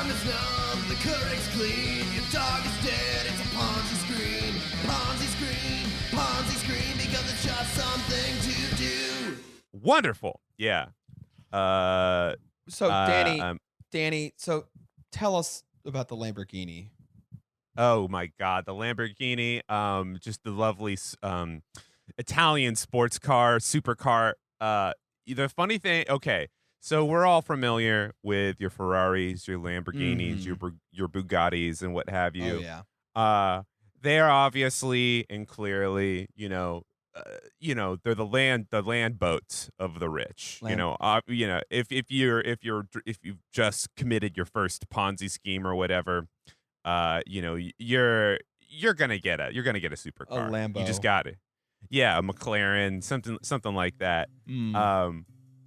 tongue is numb, the Keurig's clean, your dog is dead, it's a Ponzi screen. Ponzi screen, Ponzi screen, because it's just something to do. Wonderful. Yeah. So Danny, so tell us about the Lamborghini. Oh my God, the Lamborghini, just the lovely Italian sports car, supercar. The funny thing, okay, so we're all familiar with your Ferraris, your Lamborghinis, your Bugattis, and what have you. Oh yeah. They are obviously and clearly, they're the land boats of the rich. If you've just committed your first Ponzi scheme or whatever, you're gonna get a supercar. A Lambo. You just got it. Yeah, a McLaren, something like that.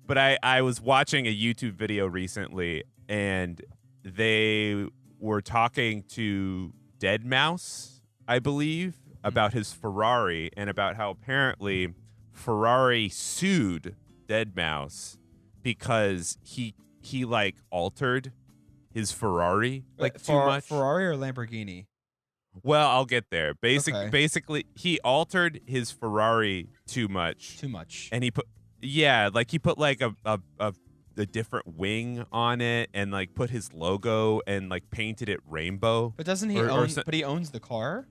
But I was watching a YouTube video recently, and they were talking to Deadmau5, I believe, about his Ferrari and about how apparently Ferrari sued Deadmau5 because he like altered his Ferrari too much. Ferrari or Lamborghini? Well, I'll get there. Okay. Basically, he altered his Ferrari too much. And he put like a different wing on it and like put his logo and like painted it rainbow. But doesn't he but he owns the car?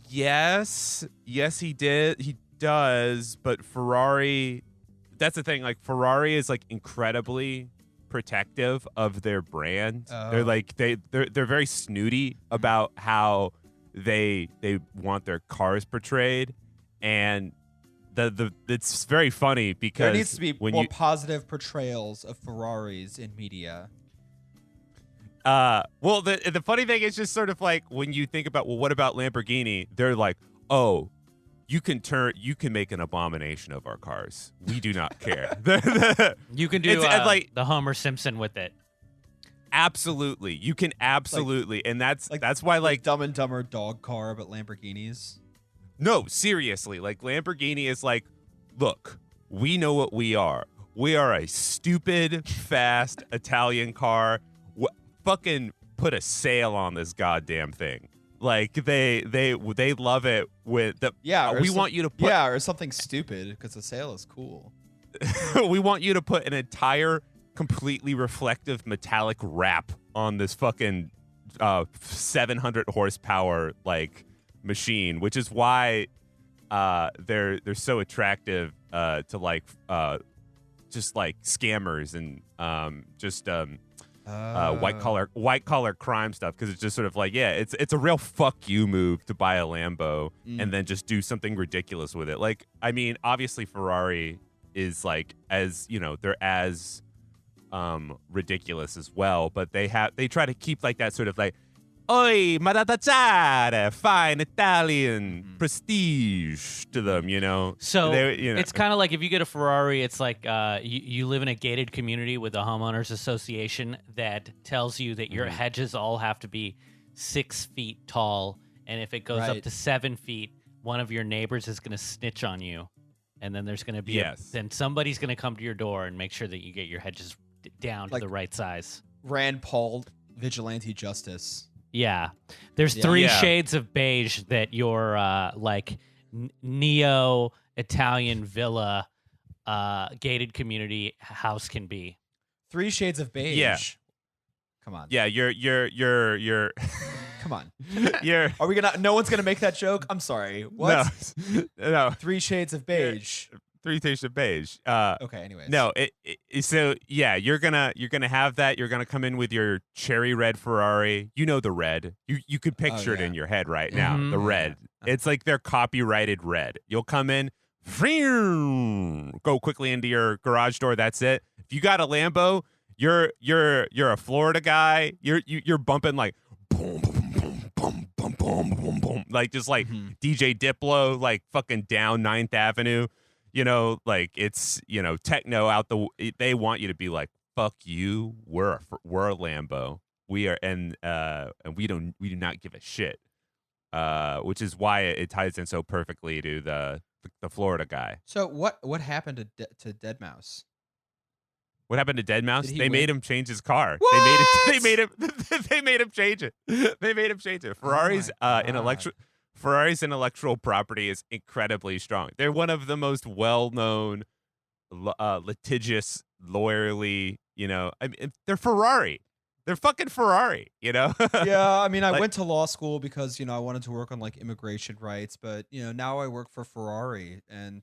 Yes, he did. He does, but Ferrari, that's the thing, like Ferrari is like incredibly protective of their brand. They're like they're very snooty about how they want their cars portrayed, and it's very funny because there needs to be more positive portrayals of Ferraris in media. Well, the funny thing is just sort of like when you think about, well, what about Lamborghini? They're like, oh, you can make an abomination of our cars. We do not care. You can do like the Homer Simpson with it. Absolutely, you can absolutely, and that's why like Dumb and Dumber dog car, but Lamborghinis. No, seriously, like Lamborghini is like, look, we know what we are. We are a stupid, fast Italian car. Fucking put a sail on this goddamn thing. Like they love it with the we want you to put or something stupid because the sail is cool. We want you to put an entire completely reflective metallic wrap on this fucking 700 horsepower like machine, which is why they're so attractive to like just like scammers and white collar crime stuff, because it's just sort of like, yeah, it's a real fuck you move to buy a Lambo and then just do something ridiculous with it. Like, I mean, obviously Ferrari is like, as you know, they're as ridiculous as well, but they try to keep like that sort of like, oi, maratacciare, fine Italian prestige to them, you know? So it's kind of like if you get a Ferrari, it's like you live in a gated community with a homeowners association that tells you that your hedges all have to be 6 feet tall. And if it goes up to 7 feet, one of your neighbors is going to snitch on you. And then there's going to be then somebody's going to come to your door and make sure that you get your hedges down to the right size. Rand Paul vigilante justice. Yeah. There's 3 shades of beige that your like neo-Italian villa gated community house can be. 3 shades of beige. Yeah. Come on. Yeah, you're Come on. Are we gonna no one's gonna make that joke? I'm sorry. What? No. 3 shades of beige. 3 shades of beige. Okay, anyways. No, so yeah, you're gonna have that. You're gonna come in with your cherry red Ferrari. You know the red. You could picture it in your head right now. The red. It's like their copyrighted red. You'll come in, go quickly into your garage door. That's it. If you got a Lambo, you're a Florida guy. You're bumping like boom, boom, boom, boom, boom, boom, boom, boom, like just like DJ Diplo, like fucking down 9th Avenue. You know, like it's, you know, techno out they want you to be like, fuck you. We're a Lambo. We are, and we do not give a shit. Which is why it ties in so perfectly to the Florida guy. So what happened to Deadmau5? What happened to Dead Mouse? Did he They made win? him change his car. What? They made him. They made him change it. They made him change it. Ferrari's my Ferrari's intellectual property is incredibly strong. They're one of the most well-known, litigious, lawyerly. I mean, they're Ferrari. They're fucking Ferrari. Yeah, I mean, I Like- went to law school because I wanted to work on like immigration rights, but now I work for Ferrari, and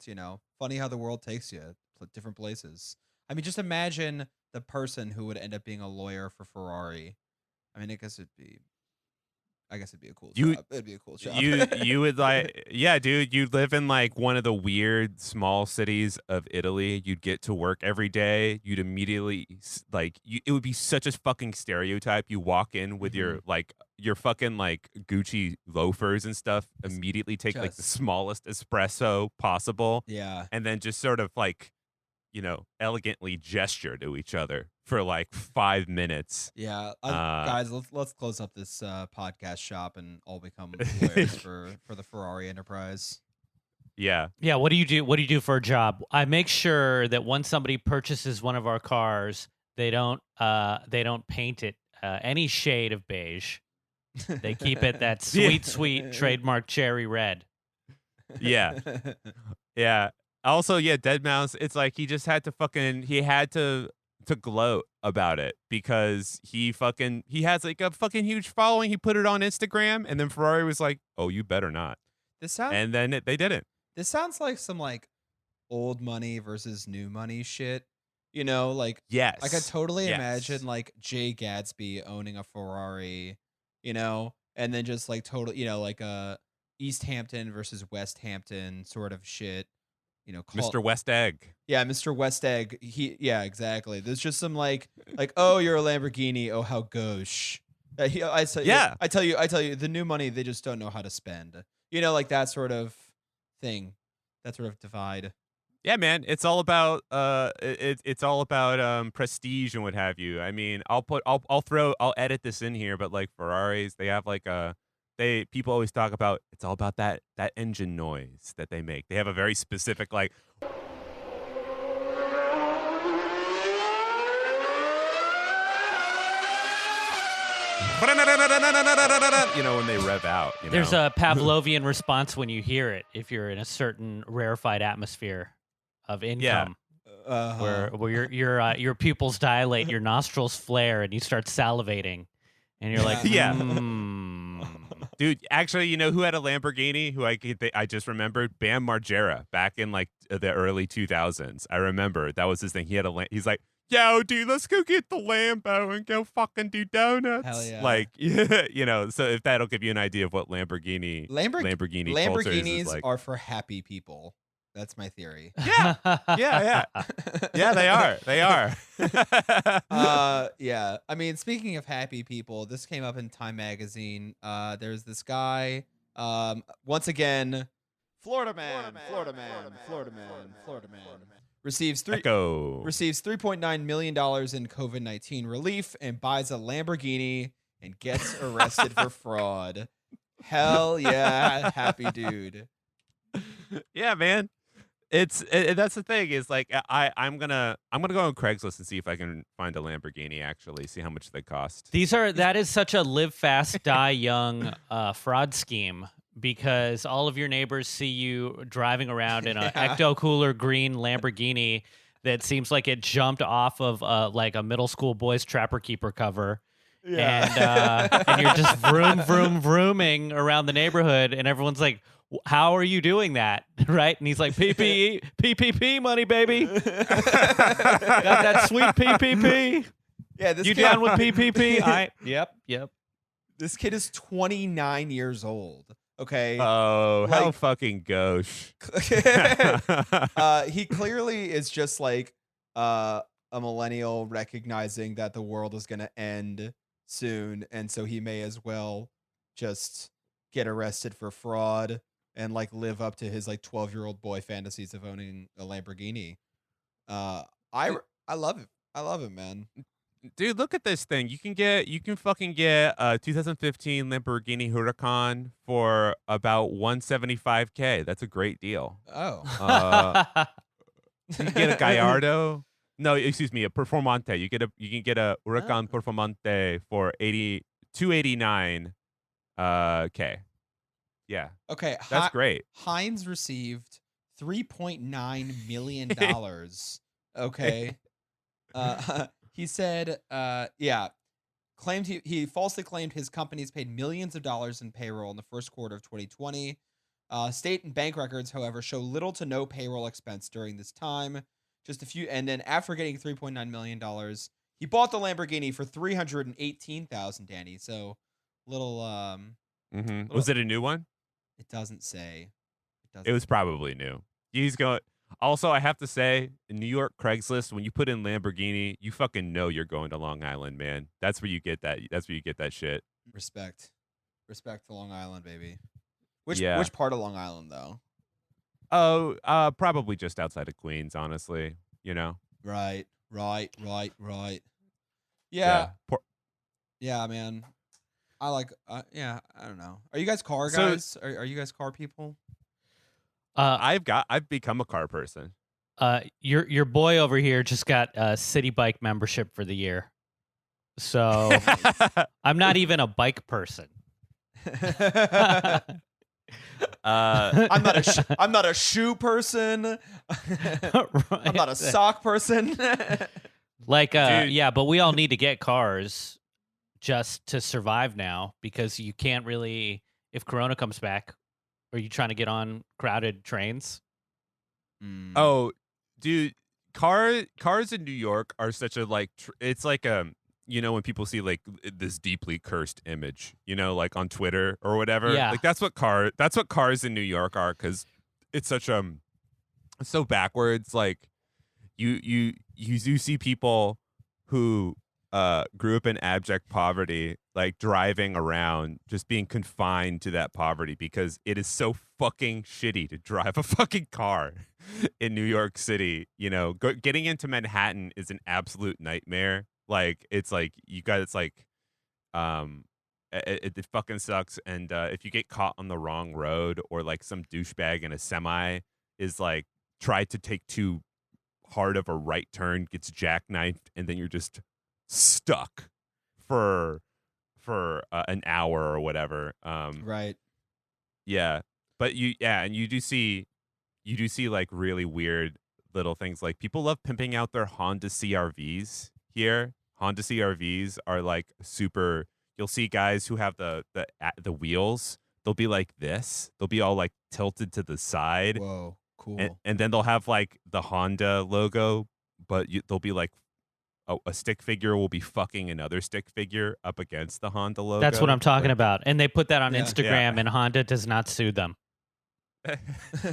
funny how the world takes you to different places. I mean, just imagine the person who would end up being a lawyer for Ferrari. I mean, I guess it'd be a cool job. It'd be a cool job. You would yeah, dude. You'd live in like one of the weird small cities of Italy. You'd get to work every day. You'd immediately it would be such a fucking stereotype. You walk in with your fucking like Gucci loafers and stuff. Immediately take like the smallest espresso possible. Yeah. And then just sort of like elegantly gesture to each other for like 5 minutes. Yeah, guys, let's close up this podcast shop and all become lawyers for the Ferrari enterprise. Yeah. Yeah, what do you do? What do you do for a job? I make sure that when somebody purchases one of our cars, they don't paint it any shade of beige. They keep it that sweet trademark cherry red. Yeah. Yeah. Also, yeah, Dead Mouse, it's like he just had to gloat about it because he has like a fucking huge following. He put it on Instagram, and then Ferrari was like, "Oh, you better not." And then they didn't. This sounds like some like old money versus new money shit. Like Yes. I could totally Yes. imagine like Jay Gatsby owning a Ferrari, and then just like totally, like a East Hampton versus West Hampton sort of shit. Mr. West Egg. Yeah, Mr. West Egg. Yeah, exactly. There's just some like, oh, you're a Lamborghini. Oh, how gauche. I tell you, the new money, they just don't know how to spend. Like that sort of thing, that sort of divide. Yeah, man, it's all about it's all about prestige and what have you. I mean, I'll edit this in here, but like Ferraris, they have like people always talk about it's all about that engine noise that they make. They have a very specific like when they rev out. There's a Pavlovian response when you hear it if you're in a certain rarefied atmosphere of income. Uh-huh. Where your pupils dilate, your nostrils flare, and you start salivating, and you're like, Yeah. "Mm." Dude, actually, who had a Lamborghini? Who I just remembered? Bam Margera back in like the early 2000s. I remember that was his thing. He had he's like, yo, dude, let's go get the Lambo and go fucking do donuts. Hell yeah. Like, so if that'll give you an idea of what Lamborghini culture is like. are for happy people. That's my theory. Yeah. Yeah, they are. They are. Yeah. I mean, speaking of happy people, this came up in Time Magazine. There's this guy, once again, Florida man, receives $3.9 million in COVID-19 relief and buys a Lamborghini and gets arrested for fraud. Hell yeah, happy dude. Yeah, man. That's the thing is like I'm gonna go on Craigslist and see if I can find a Lamborghini, actually see how much they cost. That is such a live fast, die young fraud scheme, because all of your neighbors see you driving around in an ecto cooler green Lamborghini that seems like it jumped off of like a middle school boys trapper keeper cover. Yeah. And you're just vrooming around the neighborhood, and everyone's like, how are you doing that? Right? And he's like, PPP money, baby. Got that sweet PPP. Yeah, this You kid, down with PPP? Yep. This kid is 29 years old. Okay. Oh, how fucking gauche. He clearly is just like a millennial recognizing that the world is going to end soon, and so he may as well just get arrested for fraud and like live up to his like 12-year-old boy fantasies of owning a Lamborghini. I love it. I love it, man. Dude, look at this thing. You can fucking get a 2015 Lamborghini Huracan for about $175K. That's a great deal. Oh. You can get a Gallardo. No, excuse me, a Performante. You can get a Huracan Oh. Performante for 289 K. Yeah, Okay, that's great. Heinz received $3.9 million. Okay. He said, claimed he falsely claimed his companies paid millions of dollars in payroll in the first quarter of 2020. State and bank records, however, show little to no payroll expense during this time. Just a few, and then after getting $3.9 million, he bought the Lamborghini for $318,000, Danny. So little Was it a new one? it doesn't say. It was probably new. He's going. Also, I have to say, in New York Craigslist, when you put in Lamborghini, you fucking know you're going to Long Island, man. That's where you get that. That's where you get that shit. Respect to Long Island, baby. Yeah. Which part of Long Island though? Oh, probably just outside of Queens, honestly. You know. Right. Yeah. Yeah, man. I like. I don't know. Are you guys car So- guys? Are you guys car people? I've become a car person. Your boy over here just got a city bike membership for the year, so I'm not even a bike person. I'm not a shoe person. I'm not a sock person. Like, Dude. yeah, but we all need to get cars just to survive now because you can't really, if Corona comes back, are you trying to get on crowded trains? Oh, dude, cars in New York are such a it's like when people see like this deeply cursed image, like on Twitter or whatever. Yeah. Like that's what cars in New York are, because it's such it's so backwards. Like you do see people who grew up in abject poverty, like driving around, just being confined to that poverty because it is so fucking shitty to drive a fucking car in New York City. Getting into Manhattan is an absolute nightmare. Like it's like it fucking sucks. And if you get caught on the wrong road, or like some douchebag in a semi is like tried to take too hard of a right turn, gets jackknifed, and then you're just stuck for an hour or whatever. Right. Yeah, but and you do see like really weird little things. Like people love pimping out their Honda CRVs here. Honda CRVs are like super. You'll see guys who have the wheels. They'll be like this. They'll be all like tilted to the side. Whoa. Cool. And then they'll have like the Honda logo, but they'll be like a stick figure will be fucking another stick figure up against the Honda logo. That's what I'm talking Like, about. And they put that on Yeah. Instagram, Yeah. and Honda does not sue them.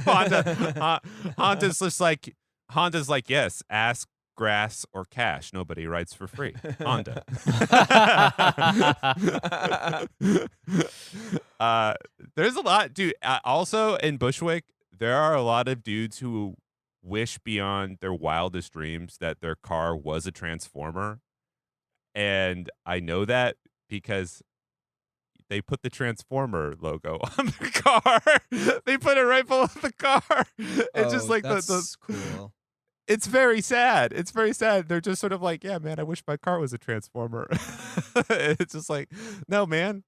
Honda's just like yes, ask, grass, or cash. Nobody writes for free. Honda. There's a lot, dude. Also in Bushwick, there are a lot of dudes who wish beyond their wildest dreams that their car was a transformer, and I know that because they put the transformer logo on the car. They put it right below the car. It's just like that's cool. it's very sad. It's very sad. They're just sort of like, yeah, man, I wish my car was a transformer. It's just like, no, man.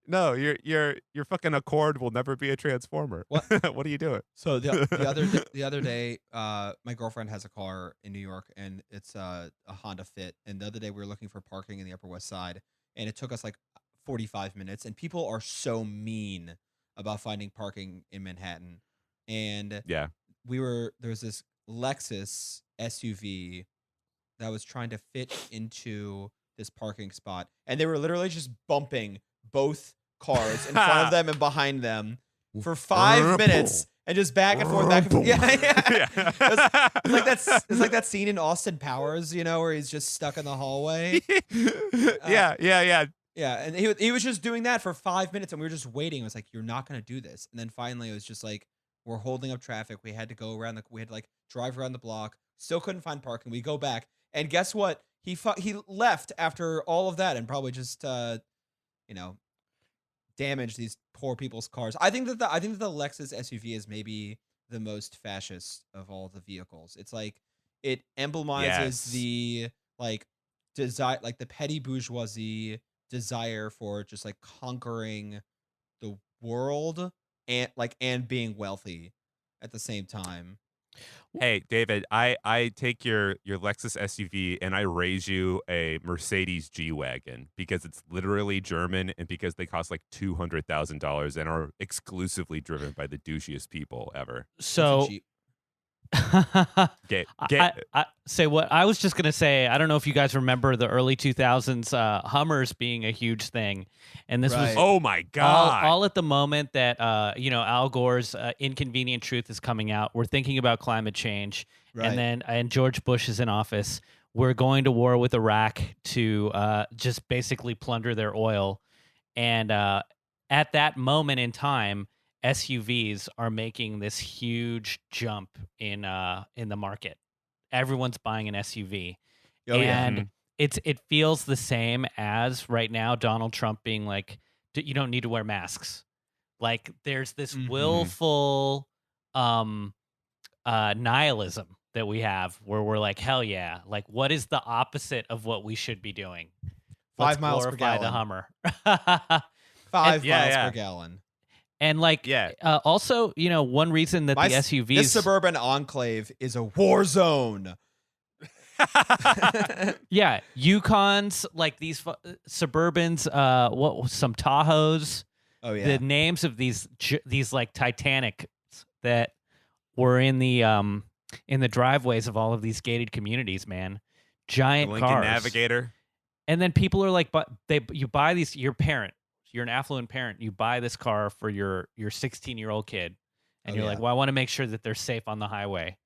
No, your fucking Accord will never be a transformer. What? What are you doing? So the other day, my girlfriend has a car in New York, and it's a Honda Fit. And the other day, we were looking for parking in the Upper West Side, and it took us like 45 minutes. And people are so mean about finding parking in Manhattan. And Yeah. there was this Lexus SUV that was trying to fit into this parking spot, and they were literally just bumping both cars in front of them and behind them for 5 minutes, and just back and forth, back and forth. Yeah. It's like that scene in Austin Powers, where he's just stuck in the hallway. Yeah. Yeah, and he was just doing that for 5 minutes, and we were just waiting. It was like, you're not gonna do this. And then finally, it was just like, we're holding up traffic. We had to go around we had to like drive around the block. Still couldn't find parking. We go back, and guess what? He left after all of that, and probably just damaged these poor people's cars. I think that the Lexus SUV is maybe the most fascist of all the vehicles. It's like it emblemizes Yes. the like desire, like the petty bourgeoisie desire for just like conquering the world and being wealthy at the same time. Hey, David, I take your Lexus SUV and I raise you a Mercedes G-Wagon because it's literally German and because they cost like $200,000 and are exclusively driven by the douchiest people ever. So Get I say what I was just gonna say. I don't know if you guys remember the early 2000s Hummers being a huge thing, and this was Right. Oh my God. all at the moment that Al Gore's Inconvenient Truth is coming out. We're thinking about climate change, Right. and George Bush is in office. We're going to war with Iraq to just basically plunder their oil, and at that moment in time, SUVs are making this huge jump in the market. Everyone's buying an SUV, Oh, yeah. and it feels the same as right now Donald Trump being like, you don't need to wear masks. Like there's this willful nihilism that we have where we're like, hell yeah, like what is the opposite of what we should be doing? 5 Let's miles per glorify the gallon. Hummer. 5 Yeah, miles yeah. per gallon. And like, Yeah. also, one reason that the SUVs, This suburban enclave is a war zone. yeah, Yukons, like these Suburbans, some Tahoes, Oh yeah. the names of these like Titanics that were in the driveways of all of these gated communities, man, giant Lincoln cars. Navigator. And then people are like, but you buy these, you're an affluent parent, you buy this car for your 16-year-old kid, and Oh, you're yeah. like, well, I want to make sure that they're safe on the highway.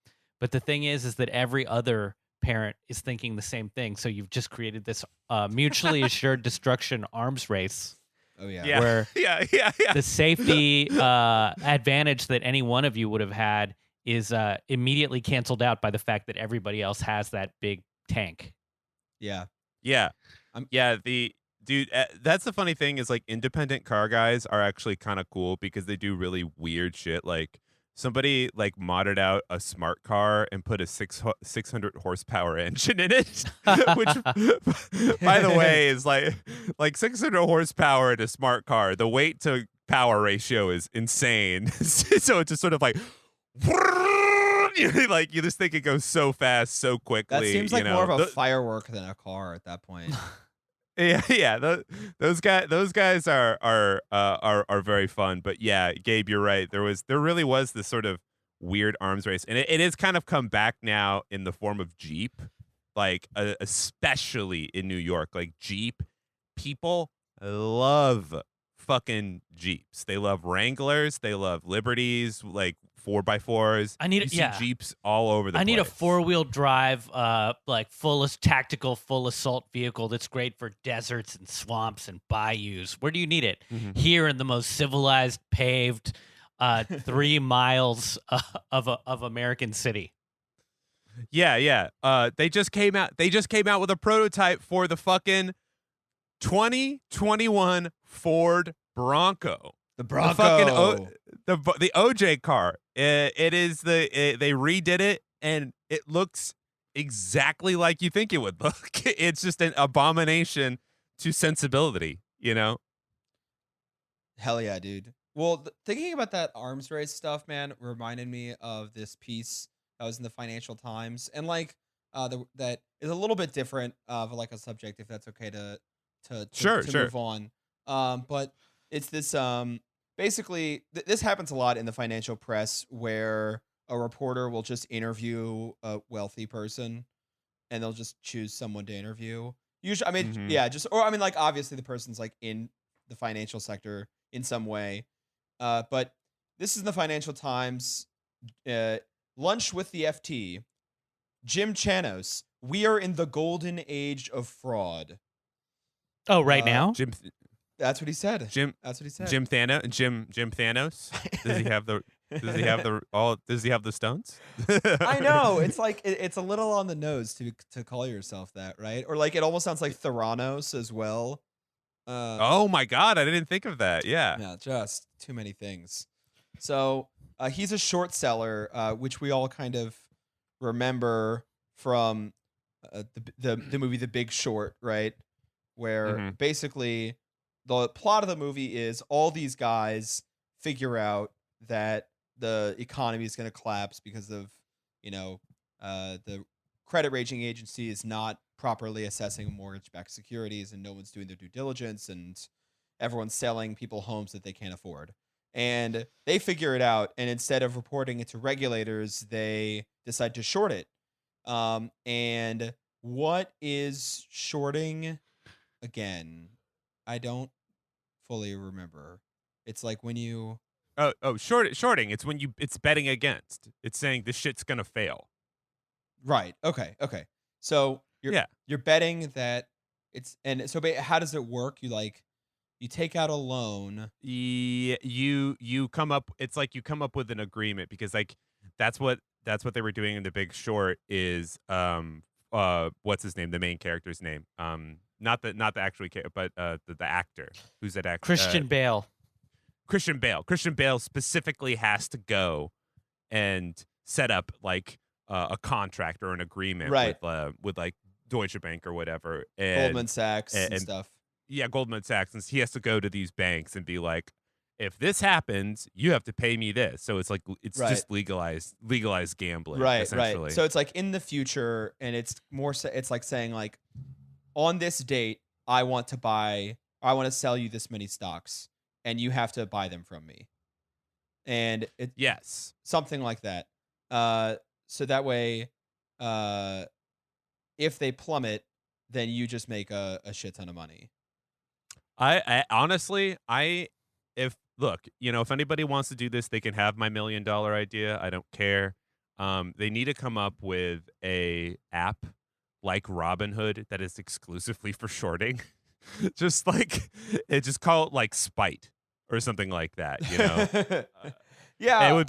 But the thing is that every other parent is thinking the same thing. So you've just created this mutually assured destruction arms race Oh yeah. Yeah. where yeah. the safety advantage that any one of you would have had is immediately canceled out by the fact that everybody else has that big tank. Yeah. Yeah. I'm- Yeah, dude, that's the funny thing is like independent car guys are actually kind of cool because they do really weird shit. Like somebody like modded out a smart car and put a 600 horsepower engine in it, which by the way is like 600 horsepower in a smart car. The weight to power ratio is insane. So it's just sort of like like you just think it goes so fast so quickly. That seems like you know? more of a The- firework than a car at that point. Yeah. Those guys are very fun. But yeah, Gabe, you're right. There really was this sort of weird arms race, and it has kind of come back now in the form of Jeep, like especially in New York. Like Jeep people love fucking Jeeps. They love Wranglers. They love Liberties, like 4x4s. I need you see yeah. Jeeps all over the I place. need a 4-wheel drive, like tactical full assault vehicle that's great for deserts and swamps and bayous. Where do you need it? Mhm. Here in the most civilized, paved, 3 miles of American city. Yeah. They just came out with a prototype for the fucking 2021 Ford Bronco. The Bronco. The OJ car. It is they redid it and it looks exactly like you think it would look. It's just an abomination to sensibility, you know? Hell yeah, dude. Well, thinking about that arms race stuff, man, reminded me of this piece that was in the Financial Times, and like that is a little bit different of like a subject, if that's okay to Sure. move on. But it's this basically this happens a lot in the financial press where a reporter will just interview a wealthy person, and they'll just choose someone to interview. Usually, I mean, Mhm. yeah, just or I mean, like obviously the person's like in the financial sector in some way. But this is in the Financial Times. Lunch with the FT. Jim Chanos. We are in the golden age of fraud. Oh, right now? Jim That's what he said. That's what he said. Jim Thanos. Does he have the stones? I know. It's like it's a little on the nose to call yourself that, right? Or like it almost sounds like Theranos as well. Oh my god, I didn't think of that. Yeah. Yeah, just too many things. So he's a short seller, which we all kind of remember from the movie The Big Short, right? Where Mhm. basically the plot of the movie is all these guys figure out that the economy is going to collapse because of, the credit rating agency is not properly assessing mortgage-backed securities, and no one's doing their due diligence, and everyone's selling people homes that they can't afford. And they figure it out, and instead of reporting it to regulators, they decide to short it. And what is shorting again? I don't fully remember. It's like when you Shorting. It's when it's betting against. It's saying this shit's gonna fail. right. Okay. So Yeah. you're betting that how does it work? You take out a loan. You come up. It's like you come up with an agreement because like that's what they were doing in The Big Short. Is what's his name? The main character's name. Not the actual character, but the actor. Who's that actor? Christian Bale. Christian Bale. Christian Bale specifically has to go and set up like a contract or an agreement Right. with like Deutsche Bank or whatever, and Goldman Sachs and stuff. yeah, Goldman Sachs, and he has to go to these banks and be like, if this happens, you have to pay me this. So it's like it's Right. just legalized gambling, Right. essentially. So it's like in the future, and it's like saying like, on this date, I want to sell you this many stocks, and you have to buy them from me. And Yes. something like that. So that way, if they plummet, then you just make a shit ton of money. I honestly, if anybody wants to do this, they can have my $1 million idea. I don't care. They need to come up with a app like Robinhood that is exclusively for shorting. Just call it like Spite or something like that, Yeah. It would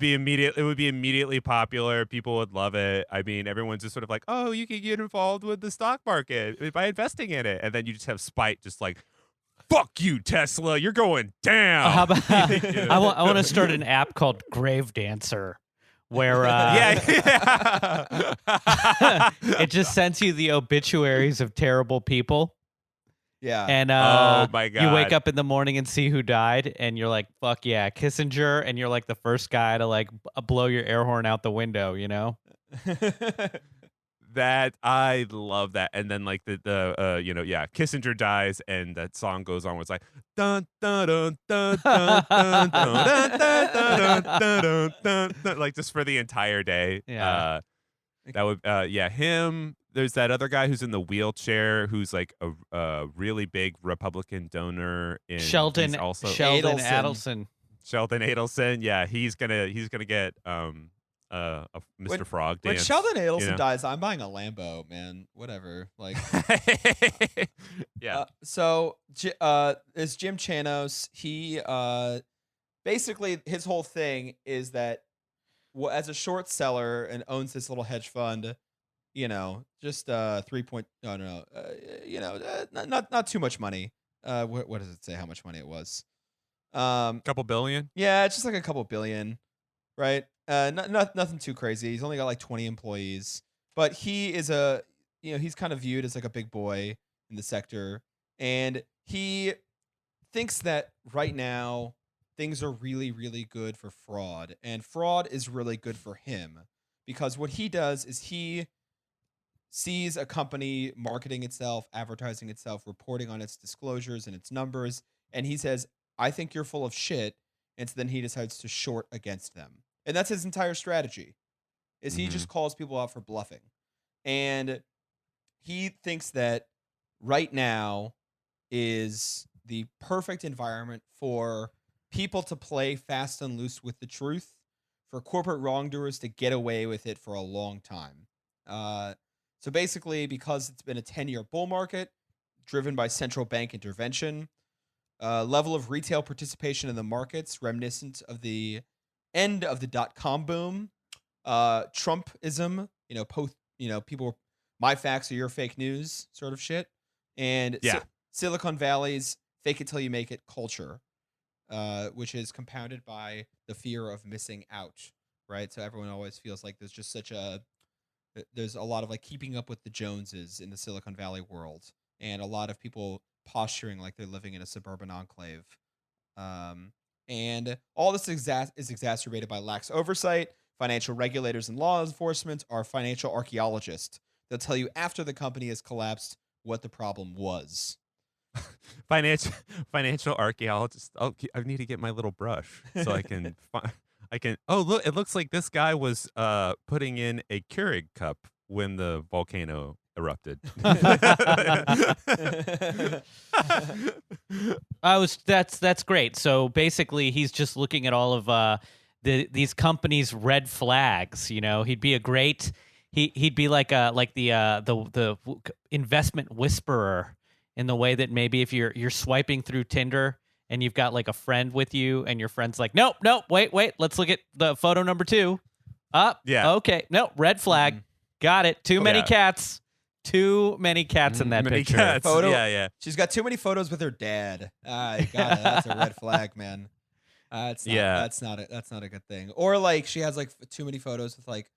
be immediately popular. People would love it. I mean, everyone's just sort of like, "Oh, you can get involved with the stock market by investing in it." And then you just have Spite just like, "Fuck you, Tesla. You're going down." How about I want to start an app called Grave Dancer, where Yeah. it just sends you the obituaries of terrible people. Yeah. And oh my you wake God. up in the morning and see who died, and you're like, "Fuck yeah, Kissinger!" And you're like the first guy to like blow your air horn out the window, That I love that. And then like Kissinger dies and that song goes on where it's like dun dun dun dun dun dun dun dun dun dun dun dun, like just for the entire day. Yeah. That would him. There's that other guy who's in the wheelchair who's like a really big Republican donor in Sheldon he's also Sheldon Adelson. Adelson. Sheldon Adelson. Yeah, he's gonna get a Mr. Frog When dance. Sheldon Adelson you know? dies, I'm buying a Lambo, man. Whatever. Like, Yeah. is Jim Chanos. He basically his whole thing is that as a short seller and owns this little hedge fund, just 3 point. No, not too much money. What does it say? How much money it was? Couple billion. Yeah, it's just like a couple billion, right? Nothing too crazy. He's only got like 20 employees, but he is he's kind of viewed as like a big boy in the sector, and he thinks that right now things are really, really good for fraud, and fraud is really good for him because what he does is he sees a company marketing itself, advertising itself, reporting on its disclosures and its numbers, and he says, "I think you're full of shit," and so then he decides to short against them. And that's his entire strategy, is he just calls people out for bluffing. And he thinks that right now is the perfect environment for people to play fast and loose with the truth, for corporate wrongdoers to get away with it for a long time. So basically, because it's been a 10-year bull market driven by central bank intervention, level of retail participation in the markets reminiscent of the end of the dot-com boom, Trumpism, people, my facts are your fake news sort of shit, and Yeah. Silicon Valley's fake it till you make it culture, which is compounded by the fear of missing out, right? So everyone always feels like there's there's a lot of like keeping up with the Joneses in the Silicon Valley world, and a lot of people posturing like they're living in a suburban enclave. And all this is exacerbated by lax oversight. Financial regulators and law enforcement are financial archaeologists. They'll tell you after the company has collapsed what the problem was. Financial archaeologist. I need to get my little brush so I can Oh, look, it looks like this guy was putting in a Keurig cup when the volcano erupted. That's great. So basically, he's just looking at all of these companies' red flags. You know, he'd be a great. He'd be like the investment whisperer in the way that maybe if you're swiping through Tinder and you've got like a friend with you and your friend's like, nope, wait, let's look at the photo number 2. Yeah. Okay. No, red flag. Got it. Too many cats. Too many cats in that picture. Cats. Photo. Yeah. She's got too many photos with her dad. Got it. That's a red flag, man. That's not a good thing. Or like she has like too many photos with like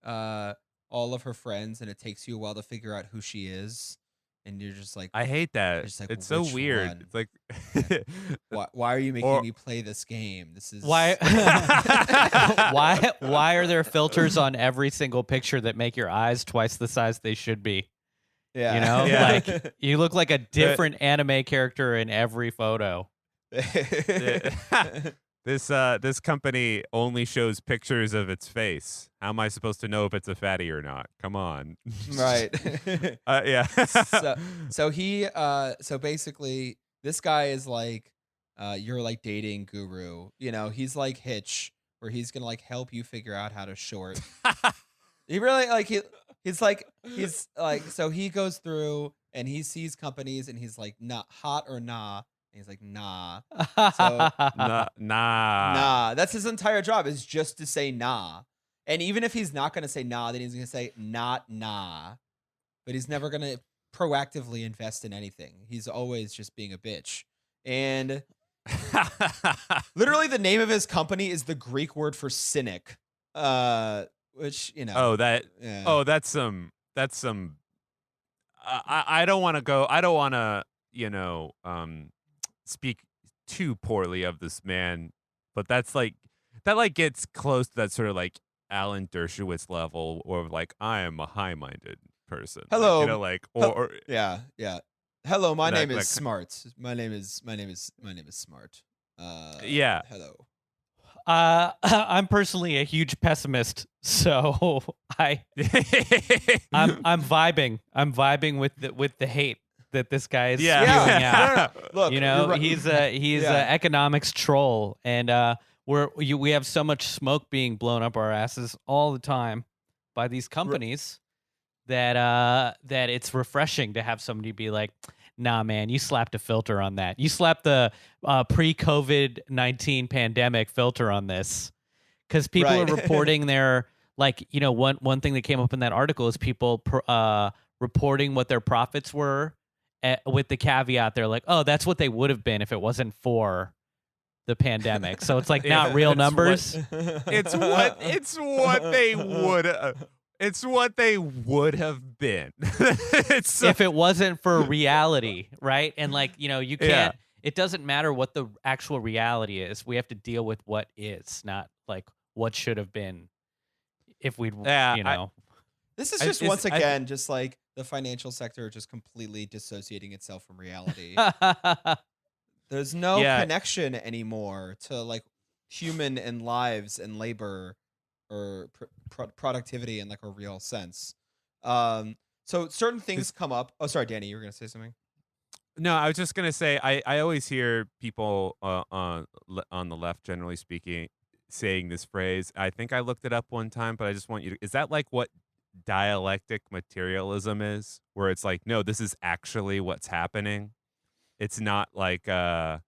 all of her friends, and it takes you a while to figure out who she is, and you're just like, I hate that. like, it's so weird. one? It's like, why are you making me play this game? This is Why are there filters on every single picture that make your eyes twice the size they should be? Yeah, You know, Yeah. like you look like a different anime character in every photo. this company only shows pictures of its face. How am I supposed to know if it's a fatty or not? Come on. right. Yeah. So basically this guy is like you're like dating guru. You know, he's like Hitch, where he's gonna like help you figure out how to short. He really like he's like so he goes through and he sees companies and he's like, not hot or nah. And he's like, nah. So Nah. nah. That's his entire job, is just to say nah. And even if he's not gonna say nah, then he's gonna say not nah. But he's never gonna proactively invest in anything. He's always just being a bitch. And literally the name of his company is the Greek word for cynic. Which, you know. That's some I don't want to go. I don't want to, speak too poorly of this man, but that gets close to that sort of like Alan Dershowitz level, or like, I am a high-minded person. Hello. Or yeah. Hello, my name is like- Smart. My name is Smart. Yeah. Hello. I'm personally a huge pessimist, so I'm vibing. I'm vibing with the hate that this guy is spewing out. No. Look, You know, you're right. he's Yeah. a economics troll, and we have so much smoke being blown up our asses all the time by these companies that it's refreshing to have somebody be like, nah, man, you slapped a filter on that. You slapped the pre-COVID-19 pandemic filter on this, because people Right. are reporting their, like, one thing that came up in that article is people reporting what their profits were, with the caveat they're like, oh, that's what they would have been if it wasn't for the pandemic. So it's like not real numbers. It's what they would. It's what they would have been. If it wasn't for reality, right? And like, you can't. Yeah. It doesn't matter what the actual reality is. We have to deal with what is, not like what should have been. If we'd, This is I- just it's- once I- again just like the financial sector just completely dissociating itself from reality. There's no Yeah. connection anymore to like human and lives and labor or productivity in like a real sense. So certain things come up. Oh, sorry, Danny, you were gonna say something. No, I was just gonna say I always hear people on the left, generally speaking, saying this phrase. I think I looked it up one time, but I just want you to. Is that like what dialectic materialism is? Where it's like, no, this is actually what's happening. It's not like or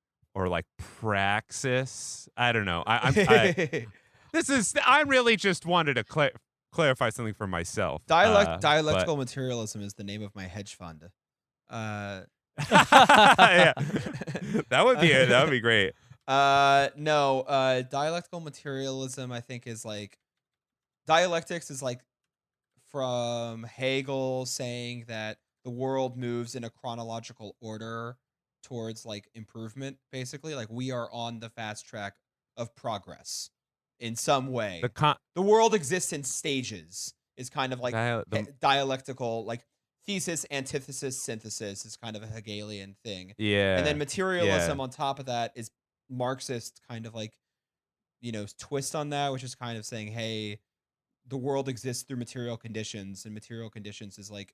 like praxis. I don't know. I really just wanted to clarify something for myself. Dialectical materialism is the name of my hedge fund. Yeah. That would be great. No, dialectical materialism, I think, is like dialectics is like from Hegel saying that the world moves in a chronological order towards like improvement, basically. Like we are on the fast track of progress in some way. The world exists in stages is kind of like dialectical, like thesis, antithesis, synthesis is kind of a Hegelian thing. Yeah. And then materialism on top of that is Marxist kind of like, twist on that, which is kind of saying, hey, the world exists through material conditions, and material conditions is like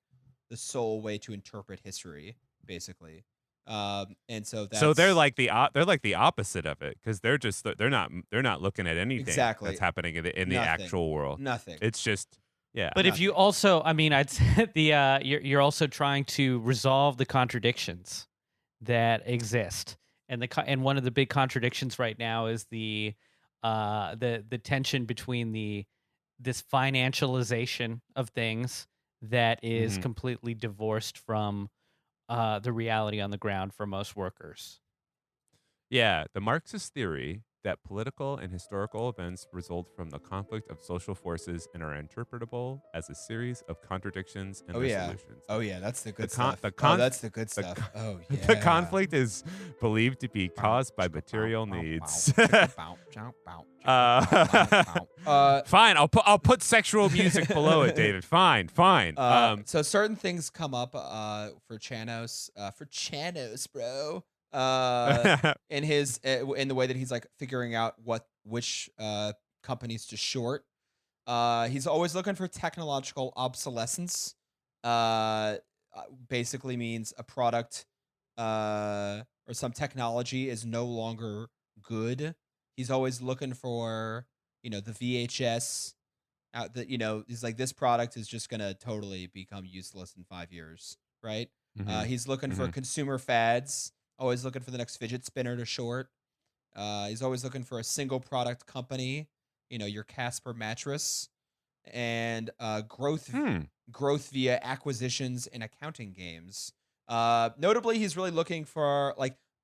the sole way to interpret history, basically. And so they're like the opposite of it, because they're not looking at anything exactly that's happening in the actual world. Nothing. It's just But nothing. if you also, I mean, I'd say you're also trying to resolve the contradictions that exist, and one of the big contradictions right now is the tension between this financialization of things that is completely divorced from the reality on the ground for most workers. Yeah, the Marxist theory that political and historical events result from the conflict of social forces and are interpretable as a series of contradictions and solutions. Oh yeah, that's the good stuff. That's the good stuff. Yeah. The conflict is believed to be caused by material needs. Fine, I'll put sexual music below it, David. Fine. So certain things come up for Chanos, bro. In the way that he's like figuring out which companies to short. He's always looking for technological obsolescence. Basically means a product or some technology is no longer good. He's always looking for, the VHS out that, he's like, this product is just gonna totally become useless in 5 years, right? He's looking for consumer fads. Always looking for the next fidget spinner to short. He's always looking for a single product company, your Casper mattress, and growth via acquisitions and accounting games. Notably, he's really looking for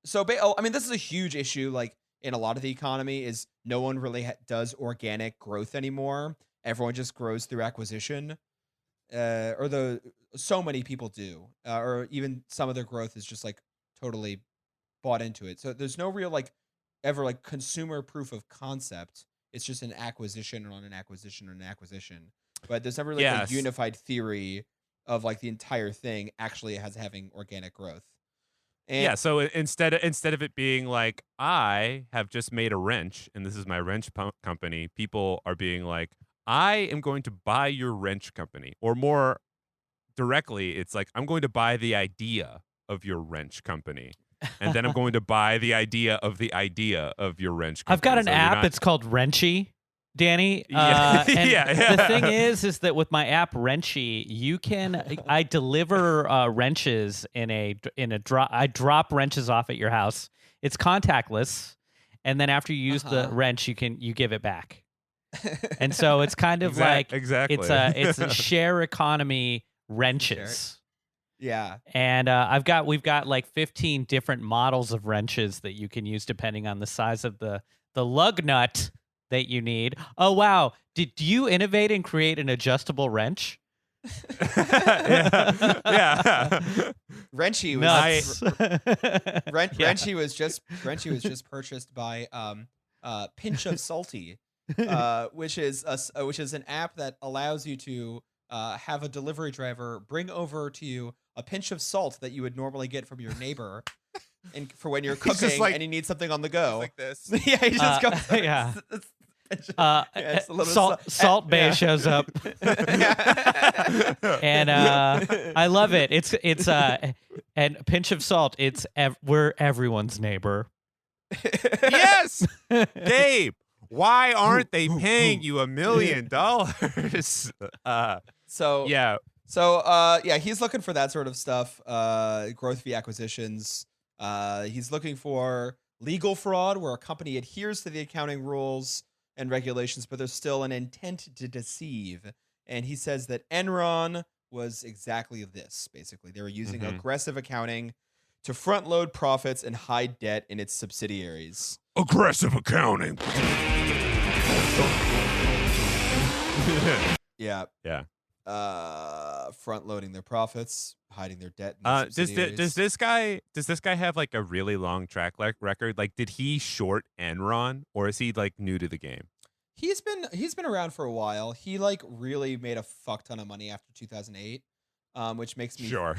this is a huge issue. Like in a lot of the economy, is no one really does organic growth anymore. Everyone just grows through acquisition, so many people do, or even some of their growth is just like totally bought into it. So there's no real ever consumer proof of concept. It's just an acquisition on an acquisition on an acquisition. But there's never a unified theory of the entire thing actually having organic growth. And so instead of it being like, I have just made a wrench and this is my wrench company, people are being like, I am going to buy your wrench company. Or more directly, it's like, I'm going to buy the idea of your wrench company, and then I'm going to buy the idea of your wrench company. I've got an app. It's called Wrenchy, Danny. Yeah. The thing is that with my app Wrenchy, I deliver wrenches in a drop. I drop wrenches off at your house. It's contactless, and then after you use the wrench, you give it back. And so it's kind of exactly. It's a share economy wrenches. Yeah. And we've got 15 different models of wrenches that you can use depending on the size of the lug nut that you need. Oh wow. Did you innovate and create an adjustable wrench? Yeah. Wrenchy was just purchased by Pinch of Salty, which is an app that allows you to have a delivery driver bring over to you a pinch of salt that you would normally get from your neighbor, and for when you're cooking and you need something on the go. Like this. Yeah, he just goes. Yeah. It's a little Salt Bay shows up, and I love it. It's and pinch of salt. We're everyone's neighbor. Yes, Dave. Why aren't they paying you $1 million? He's looking for that sort of stuff. Growth via acquisitions. He's looking for legal fraud, where a company adheres to the accounting rules and regulations, but there's still an intent to deceive. And he says that Enron was exactly this. Basically, they were using aggressive accounting to front load profits and hide debt in its subsidiaries. Aggressive accounting. Yeah. front loading their profits, hiding their debt. In their Does subsidiaries. this guy have like a really long track record? Like, did he short Enron, or is he like new to the game? He's been around for a while. He like really made a fuck ton of money after 2008, which makes me Sure.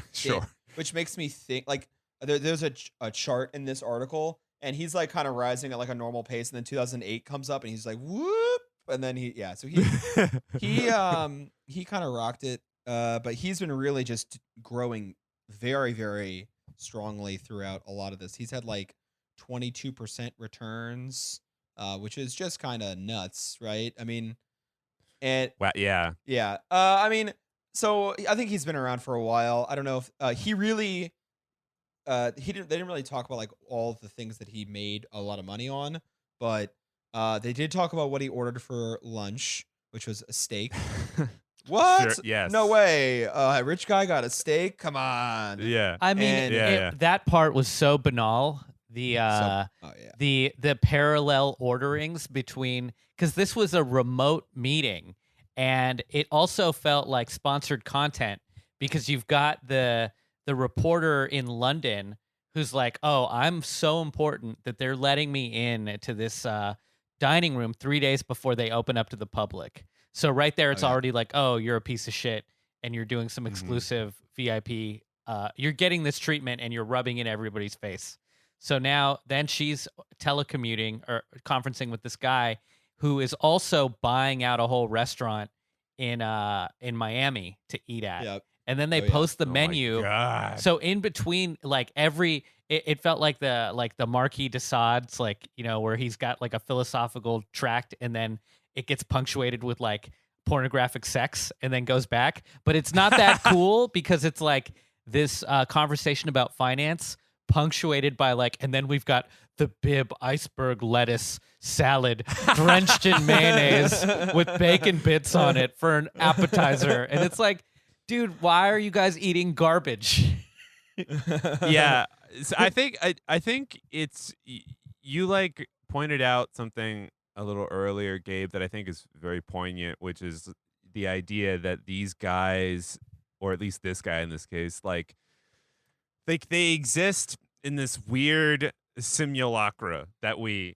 which makes me think like there's a chart in this article, and he's like kind of rising at like a normal pace, and then 2008 comes up, and he's like whoop, and then so he kind of rocked it, but he's been really just growing very, very strongly throughout a lot of this. He's had like 22% returns, which is just kind of nuts, right? I mean, and Wow, yeah. I mean, so I think he's been around for a while. I don't know if he really, they didn't really talk about like all of the things that he made a lot of money on, but they did talk about what he ordered for lunch, which was a steak. What? Sure, yes. No way. Rich guy got a steak? Come on. Yeah. I mean, And- that part was so banal. The the parallel orderings between, because this was a remote meeting, and it also felt like sponsored content, because you've got the reporter in London who's like, oh, I'm so important that they're letting me in to this dining room 3 days before they open up to the public. So right there, it's already like, oh, you're a piece of shit, and you're doing some exclusive VIP. You're getting this treatment, and you're rubbing it in everybody's face. So now, then she's telecommuting or conferencing with this guy who is also buying out a whole restaurant in Miami to eat at. Yep. And then they post the Oh my menu. God. So in between, like it felt like the Marquis de Sade's, like, you know, where he's got like a philosophical tract, and then it gets punctuated with like pornographic sex, and then goes back. But it's not that cool, because it's like this conversation about finance, punctuated by like, and then we've got the Bib iceberg lettuce salad drenched in mayonnaise with bacon bits on it for an appetizer. And it's like, dude, why are you guys eating garbage? Yeah. So I think it's, you like pointed out something a little earlier, Gabe, that I think is very poignant, which is the idea that these guys, or at least this guy in this case, like they exist in this weird simulacra that we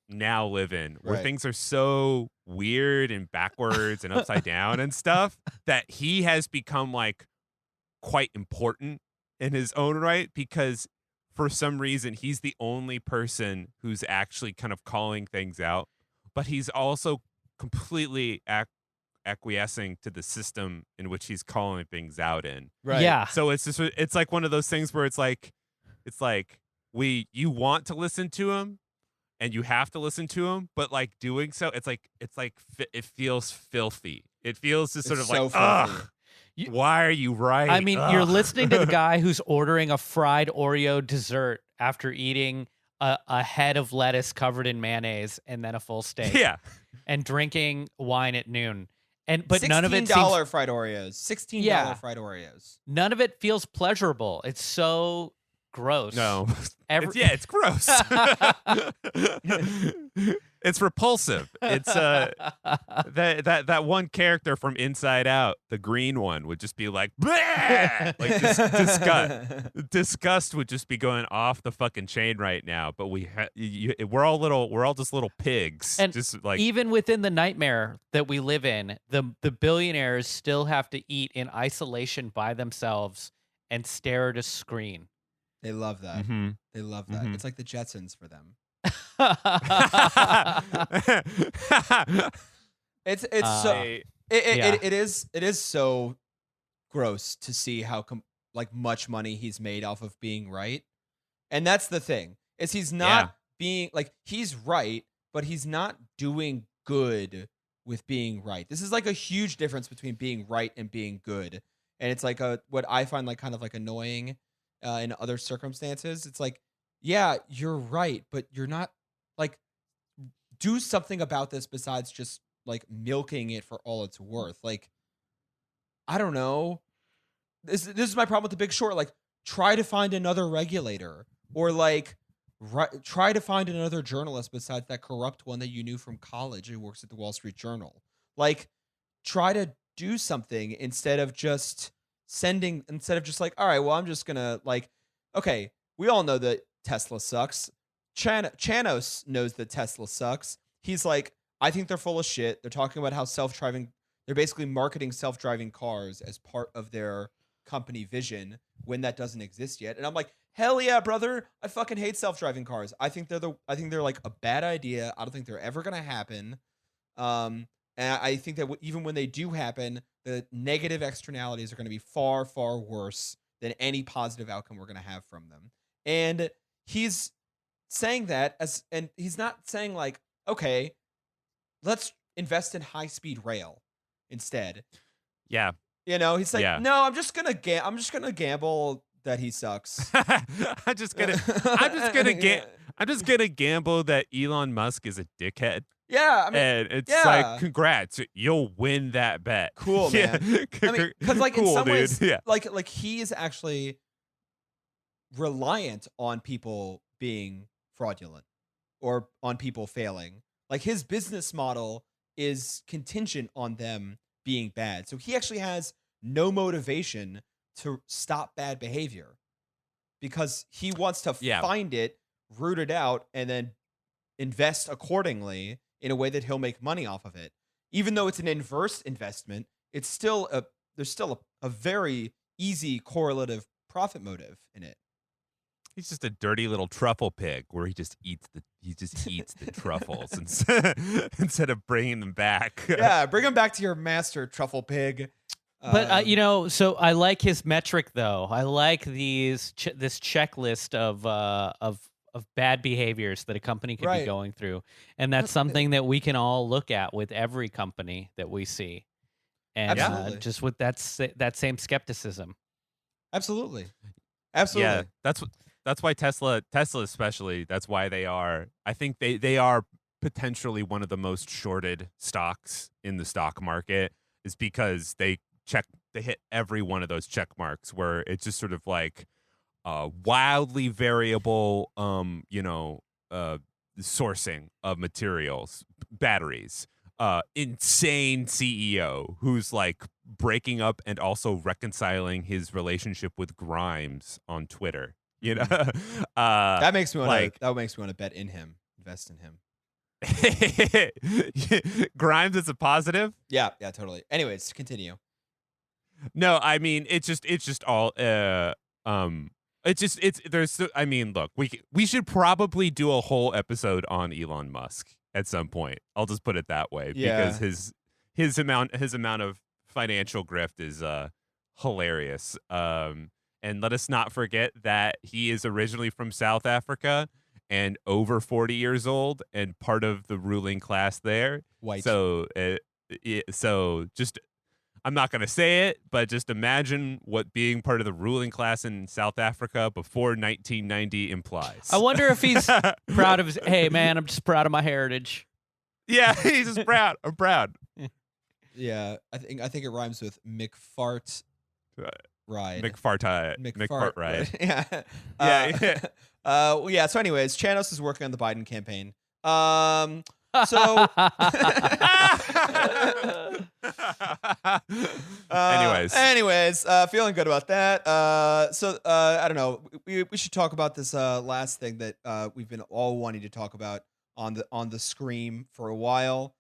now live in, where Right. things are so weird and backwards and upside down and stuff, that he has become like quite important in his own right, because for some reason he's the only person who's actually kind of calling things out, but he's also completely acquiescing to the system in which he's calling things out in. Right. Yeah. So it's like one of those things where it's like you want to listen to him and you have to listen to him, but like doing so, it feels filthy. It feels just sort It's of so like, filthy. ugh, why are you right? I mean, you're Ugh. listening to the guy who's ordering a fried Oreo dessert after eating a head of lettuce covered in mayonnaise and then a full steak. Yeah. And drinking wine at noon. But none of it $16 seems, fried Oreos. $16 Yeah. fried Oreos. none of it feels pleasurable. It's so gross. No. Every- It's gross. It's repulsive. It's that one character from Inside Out, the green one, would just be like, "Bleh!" Like disgust would just be going off the fucking chain right now. But we're all just little pigs, And just like even within the nightmare that we live in, the billionaires still have to eat in isolation by themselves and stare at a screen. They love that. Mhm. They love that. Mhm. It's like the Jetsons for them. It's so I- yeah. it is so gross to see how like much money he's made off of being right. And that's the thing. Is he's not being like, he's right, but he's not doing good with being right. This is like a huge difference between being right and being good. And it's like what I find like kind of like annoying in other circumstances. It's like, yeah, you're right, but you're not, like, do something about this besides just like milking it for all it's worth. Like, I don't know. This is my problem with The Big Short. Like, try to find another regulator, or like try to find another journalist besides that corrupt one that you knew from college who works at the Wall Street Journal. Like, try to do something instead of just like, all right, well, I'm just gonna like, okay, we all know that Tesla sucks. Chanos knows that Tesla sucks. He's like, I think they're full of shit. They're talking about how they're basically marketing self-driving cars as part of their company vision when that doesn't exist yet. And I'm like, hell yeah, brother. I fucking hate self-driving cars. I think they're like a bad idea. I don't think they're ever going to happen. And I think that even when they do happen, the negative externalities are going to be far, far worse than any positive outcome we're going to have from them. And he's saying that and he's not saying like, okay, let's invest in high-speed rail instead. Yeah. He's like, no, I'm just gonna gamble that he sucks. I'm just gonna gamble that Elon Musk is a dickhead. Yeah, I mean, and it's like, congrats, you'll win that bet. Cool, man. I mean, because like cool, in some ways, dude. Yeah. like he is actually reliant on people being fraudulent or on people failing. Like his business model is contingent on them being bad. So he actually has no motivation to stop bad behavior because he wants to find it, root it out, and then invest accordingly in a way that he'll make money off of it. Even though it's an inverse investment, it's still there's still a very easy correlative profit motive in it. He's just a dirty little truffle pig where he just eats the truffles instead of bringing them back. Yeah, bring them back to your master, truffle pig. But so I like his metric though. I like this checklist of bad behaviors that a company could be going through, and that's something that we can all look at with every company that we see, and just with that same skepticism. Absolutely. Yeah, that's why Tesla especially. That's why they are. I think they are potentially one of the most shorted stocks in the stock market, is because they hit every one of those check marks where it's just sort of like wildly variable sourcing of materials, batteries, insane CEO who's like breaking up and also reconciling his relationship with Grimes on Twitter. That makes me want to bet in him, invest in him. Grimes is a positive. Yeah, totally. Anyways, continue. No, I mean it's just all I mean, look, we should probably do a whole episode on Elon Musk at some point. I'll just put it that way, because his amount of financial grift is hilarious. And let us not forget that he is originally from South Africa and over 40 years old and part of the ruling class there. White. So just, I'm not going to say it, but just imagine what being part of the ruling class in South Africa before 1990 implies. I wonder if he's proud of his, hey man, I'm just proud of my heritage. Yeah, he's just proud. I'm proud. Yeah, I think it rhymes with McFart ride. McFart ride. Yeah. Yeah. So anyways, Chanos is working on the Biden campaign. Anyways, feeling good about that. I don't know. We should talk about this last thing that we've been all wanting to talk about on the Scream for a while,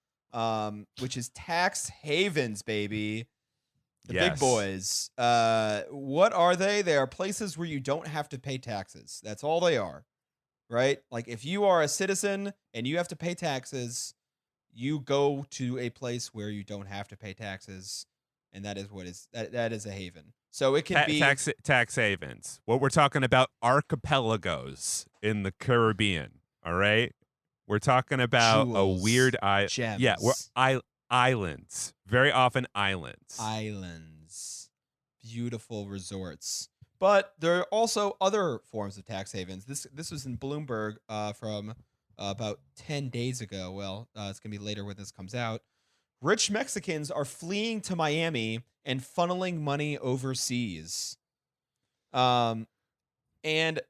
which is tax havens, baby. The big boys. What are they? They are places where you don't have to pay taxes. That's all they are. Right? Like if you are a citizen and you have to pay taxes, you go to a place where you don't have to pay taxes, and that is a haven. So it can be tax havens. What we're talking about, archipelagos in the Caribbean. All right, we're talking about jewels, a weird gems. Yeah, we're islands. Very often islands. Beautiful resorts. But there are also other forms of tax havens. This was in Bloomberg from about 10 days ago. Well, it's going to be later when this comes out. Rich Mexicans are fleeing to Miami and funneling money overseas. And the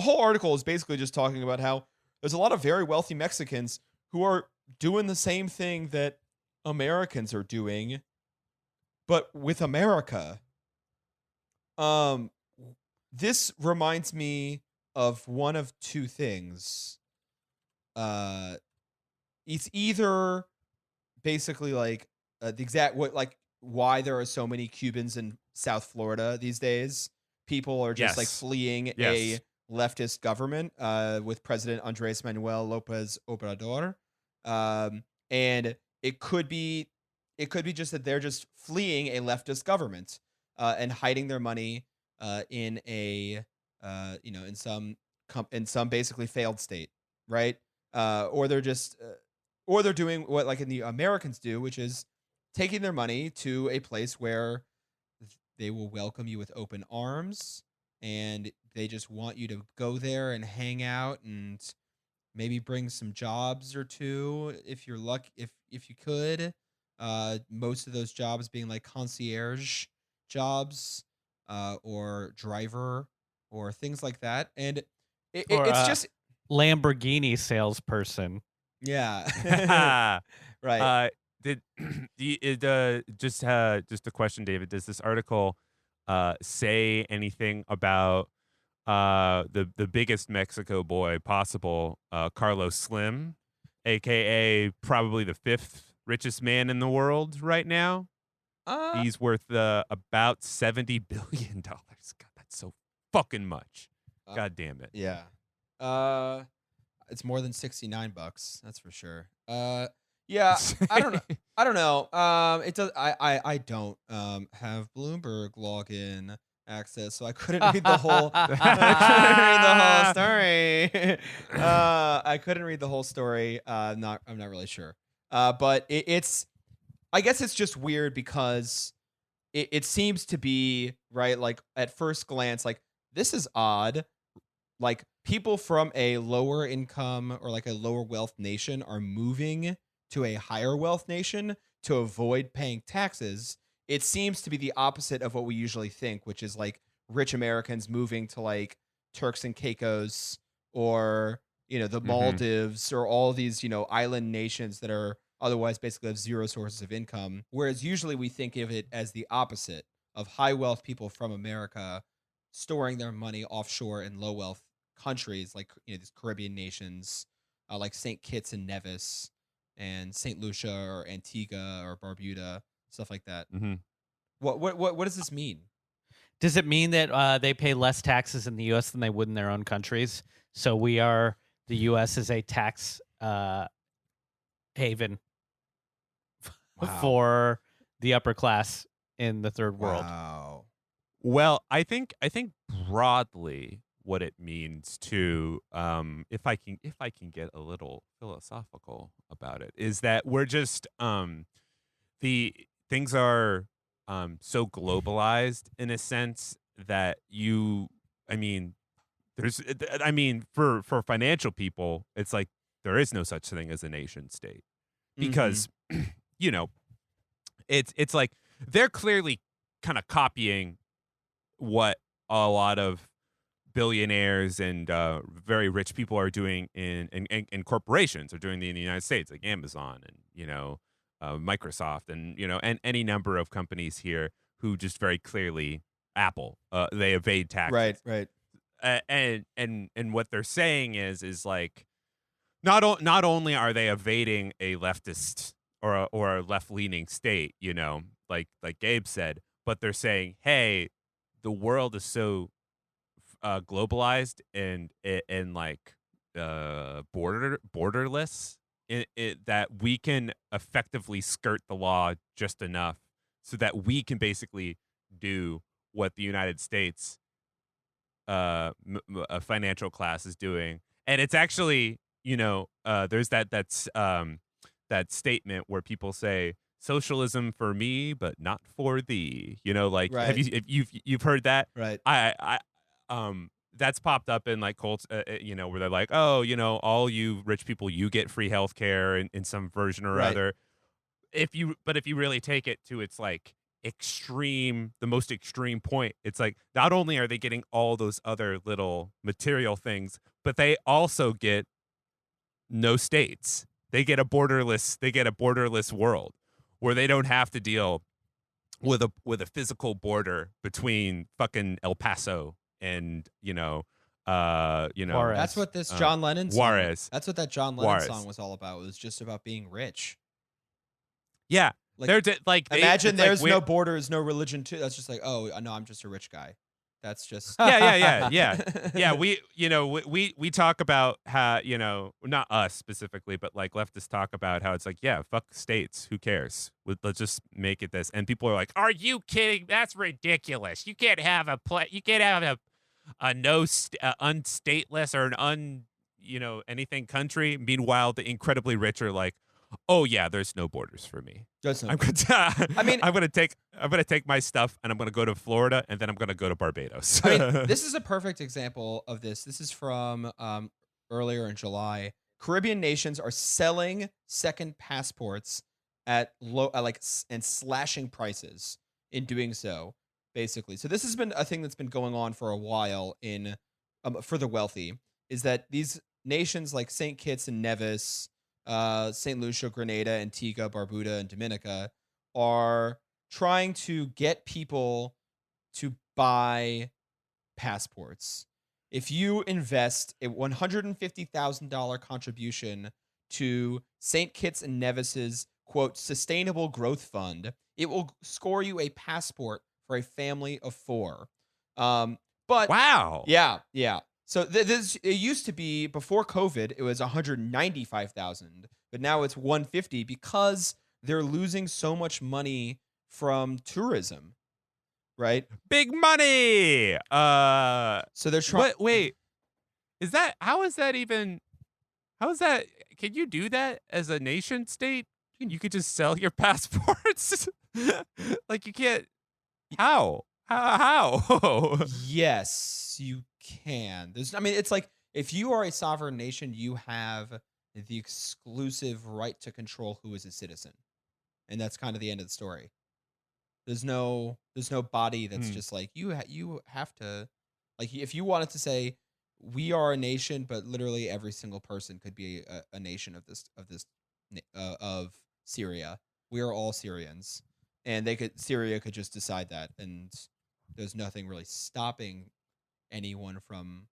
whole article is basically just talking about how there's a lot of very wealthy Mexicans who are doing the same thing that Americans are doing But with America, this reminds me of one of two things. It's either basically like the exact why there are so many Cubans in South Florida these days. People are just like Yes. fleeing a Yes. leftist government with President Andres Manuel Lopez Obrador, and it could be just that they're just fleeing a leftist government and hiding their money in a in some basically failed state, right? Or they're just or they're doing what like in the Americans do, which is taking their money to a place where they will welcome you with open arms, and they just want you to go there and hang out and maybe bring some jobs or two if you're lucky, if you could. Most of those jobs being like concierge jobs or driver or things like that. And Or it's a just Lamborghini salesperson. yeah. Right. Did just a question, David? Does this article say anything about the biggest Mexico boy possible, Carlos Slim, aka probably the 5th richest man in the world right now? He's worth about $70 billion. God, that's so fucking much. God damn it. Yeah. It's more than $69, that's for sure. Yeah, I don't know. I don't know. It does. I don't have Bloomberg login access, so I couldn't read the whole. Story. I couldn't read the whole story. I'm not really sure. But it's. I guess it's just weird because it seems to be right. Like at first glance, like this is odd. Like people from a lower income or like a lower wealth nation are moving to a higher wealth nation to avoid paying taxes. It seems to be the opposite of what we usually think, which is like rich Americans moving to like Turks and Caicos or, the Maldives or all these, island nations that are otherwise basically have zero sources of income. Whereas usually we think of it as the opposite of high wealth people from America storing their money offshore in low wealth countries like these Caribbean nations like St. Kitts and Nevis and St. Lucia or Antigua or Barbuda, stuff like that. What does this mean? Does it mean that they pay less taxes in the U.S. than they would in their own countries? So the U.S. is a tax haven for the upper class in the third world. Wow. Well, I think broadly what it means to if I can get a little philosophical about it, is that we're just the things are so globalized in a sense that for financial people, it's like there is no such thing as a nation state because it's like they're clearly kind of copying what a lot of billionaires and very rich people are doing in corporations are doing in the United States, like Amazon and Microsoft and any number of companies here who just very clearly Apple they evade taxes. Right. And what they're saying is like not only are they evading a leftist or a left-leaning state, like Gabe said, but they're saying, hey, the world is so globalized and like borderless that we can effectively skirt the law just enough so that we can basically do what the United States a financial class is doing. And it's actually there's that statement where people say socialism for me but not for thee, like Right. have you've heard that? Right. I that's popped up in like cults, where they're like, oh, all you rich people, you get free healthcare in some version or Right. other. If you really take it to its like the most extreme point, it's like not only are they getting all those other little material things, but they also get no states. They get a borderless world where they don't have to deal with a physical border between fucking El Paso and Juarez. That's what this John Lennon song. Juarez. That's what that John Lennon song was all about. It was just about being rich. Yeah, Like, they're like imagine it's like there's no borders, no religion too. That's just like, oh no, I'm just a rich guy. That's just yeah. We talk about how, not us specifically, but like leftists talk about how it's like, yeah, fuck states. Who cares? Let's just make it this. And people are like, are you kidding? That's ridiculous. You can't have you can't have a unstateless or an anything country. Meanwhile, the incredibly rich are like, oh yeah, there's no borders for me. I'm gonna take my stuff and I'm gonna go to Florida and then I'm gonna go to Barbados. I mean, this is a perfect example of this. This is from earlier in July. Caribbean nations are selling second passports at and slashing prices in doing so, basically. So this has been a thing that's been going on for a while in for the wealthy, is that these nations like St. Kitts and Nevis, St. Lucia, Grenada, Antigua, Barbuda, and Dominica are trying to get people to buy passports. If you invest a $150,000 contribution to St. Kitts and Nevis's, quote, sustainable growth fund, it will score you a passport for a family of 4. But wow. Yeah. So this, it used to be, before COVID, it was 195,000, but now it's 150 because they're losing so much money from tourism, right? Big money. So they're trying. Wait, how is that? Can you do that as a nation state? You could just sell your passports. Like you can't. How? Yes, you can. It's like, if you are a sovereign nation, you have the exclusive right to control who is a citizen, and that's kind of the end of the story. There's no body that's just like, you have to, like, if you wanted to say we are a nation, but literally every single person could be a nation of Syria. We are all Syrians, and Syria could just decide that, and there's nothing really stopping anyone from,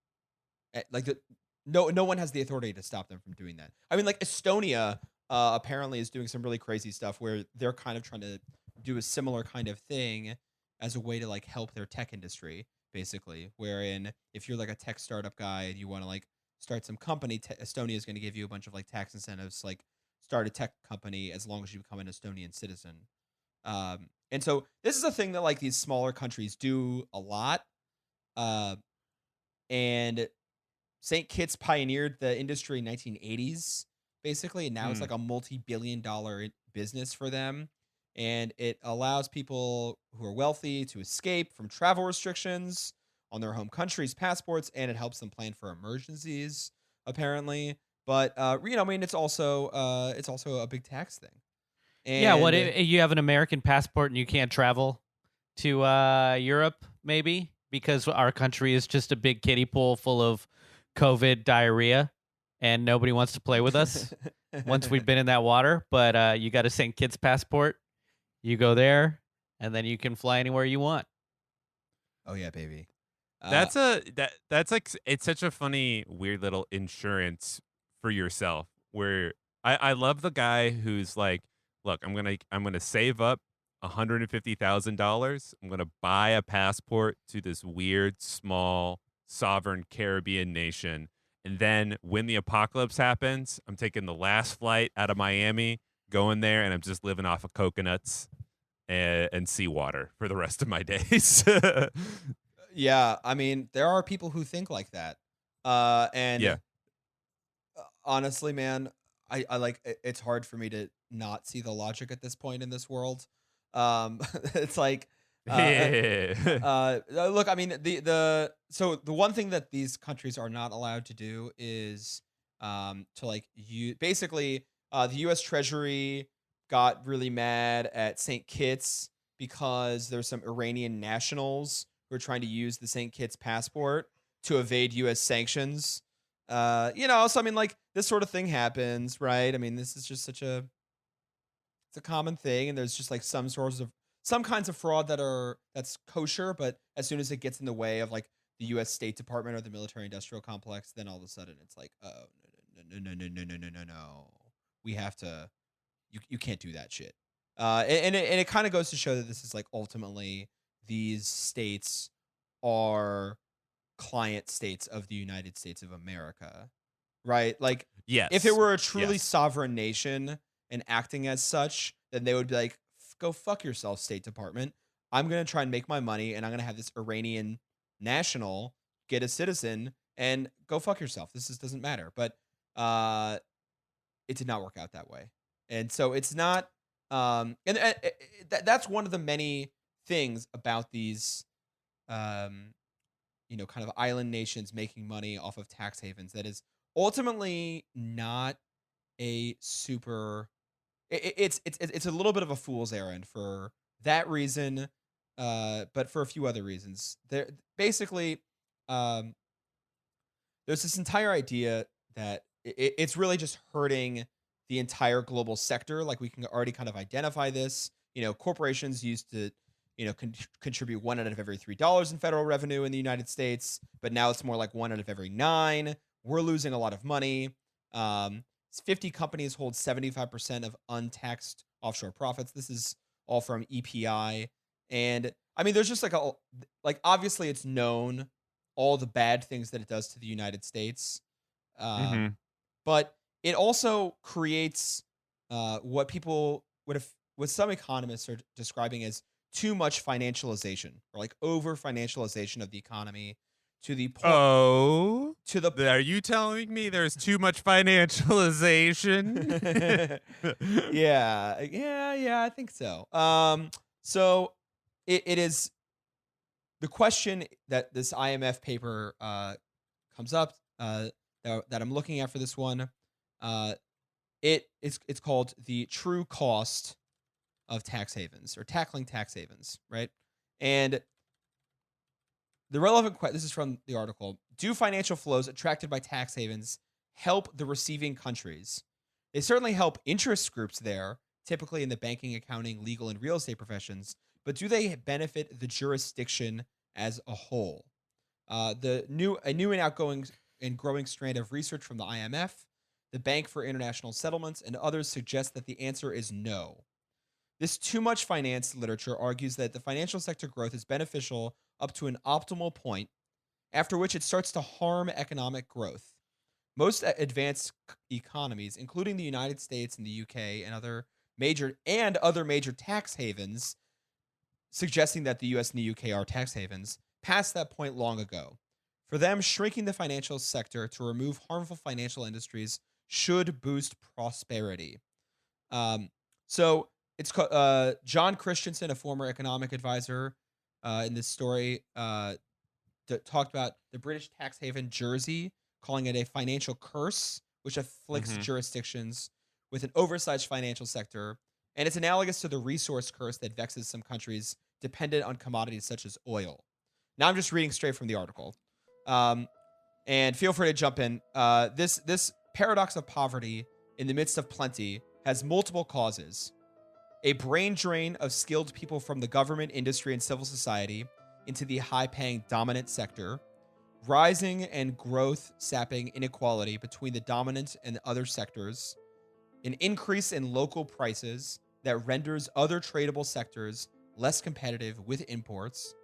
no one has the authority to stop them from doing that. I mean, like Estonia apparently is doing some really crazy stuff where they're kind of trying to do a similar kind of thing as a way to like help their tech industry, basically, wherein if you're like a tech startup guy and you want to like start some company, Estonia is going to give you a bunch of like tax incentives, like start a tech company as long as you become an Estonian citizen. And so this is a thing that like these smaller countries do a lot. And St. Kitts pioneered the industry in 1980s, basically, and now it's like a multi-billion-dollar business for them. And it allows people who are wealthy to escape from travel restrictions on their home country's passports, and it helps them plan for emergencies, apparently. But it's also a big tax thing. And yeah, what if you have an American passport and you can't travel to Europe, maybe because our country is just a big kiddie pool full of COVID diarrhea, and nobody wants to play with us once we've been in that water. But you got a St. Kitts passport, you go there, and then you can fly anywhere you want. Oh yeah, baby. That's like, it's such a funny, weird little insurance for yourself. Where I love the guy who's like, look, I'm gonna save up $150,000. I'm gonna buy a passport to this weird, small, sovereign Caribbean nation, and then when the apocalypse happens, I'm taking the last flight out of Miami, going there, and I'm just living off of coconuts and seawater for the rest of my days. Yeah, I mean, there are people who think like that. And yeah. Honestly, man, I like, it's hard for me to not see the logic at this point in this world. It's like, look, I mean, the one thing that these countries are not allowed to do is to like, basically the US Treasury got really mad at St. Kitts because there's some Iranian nationals who are trying to use the St. Kitts passport to evade US sanctions. So I mean, like, this sort of thing happens, right? I mean, this is just it's a common thing, and there's just like some some kinds of fraud that's kosher, but as soon as it gets in the way of like the U.S. State Department or the military industrial complex, then all of a sudden it's like, oh no, we have to. You can't do that shit. And it kind of goes to show that this is like ultimately these states are client states of the United States of America, right? Like, Yes. if it were a truly Yes. sovereign nation and acting as such, then they would be like, go fuck yourself, State Department. I'm going to try and make my money, and I'm going to have this Iranian national get a citizen and go fuck yourself. This just doesn't matter. But it did not work out that way. And so it's not, that's one of the many things about these, kind of island nations making money off of tax havens that is ultimately not a super. It's a little bit of a fool's errand for that reason, but for a few other reasons. There basically, there's this entire idea that it's really just hurting the entire global sector. Like, we can already kind of identify this. Corporations used to, contribute $1 out of every $3 in federal revenue in the United States, but now it's more like $1 out of every 9. We're losing a lot of money. 50 companies hold 75% of untaxed offshore profits. This is all from EPI. And I mean, there's just obviously it's known all the bad things that it does to the United States. But it also creates what some economists are describing as too much financialization, or like over financialization of the economy, to the point. Are you telling me there's too much financialization? Yeah, I think so. So it is the question that this IMF paper comes up that I'm looking at for this one. It's called the true cost of tax havens, or tackling tax havens, right? And the relevant question, this is from the article: do financial flows attracted by tax havens help the receiving countries? They certainly help interest groups there, typically in the banking, accounting, legal, and real estate professions, but do they benefit the jurisdiction as a whole? A new and outgoing and growing strand of research from the IMF, the Bank for International Settlements, and others suggest that the answer is no. This too much finance literature argues that the financial sector growth is beneficial up to an optimal point, after which it starts to harm economic growth. Most advanced economies, including the United States and the UK and other major tax havens, suggesting that the US and the UK are tax havens, passed that point long ago. For them, shrinking the financial sector to remove harmful financial industries should boost prosperity. So it's John Christensen, a former economic advisor, in this story, talked about the British tax haven Jersey, calling it a financial curse, which afflicts jurisdictions with an oversized financial sector. And it's analogous to the resource curse that vexes some countries dependent on commodities such as oil. Now I'm just reading straight from the article. And feel free to jump in. This paradox of poverty in the midst of plenty has multiple causes. A brain drain of skilled people from the government, industry, and civil society into the high-paying dominant sector. Rising and growth sapping inequality between the dominant and the other sectors. An increase in local prices that renders other tradable sectors less competitive with imports.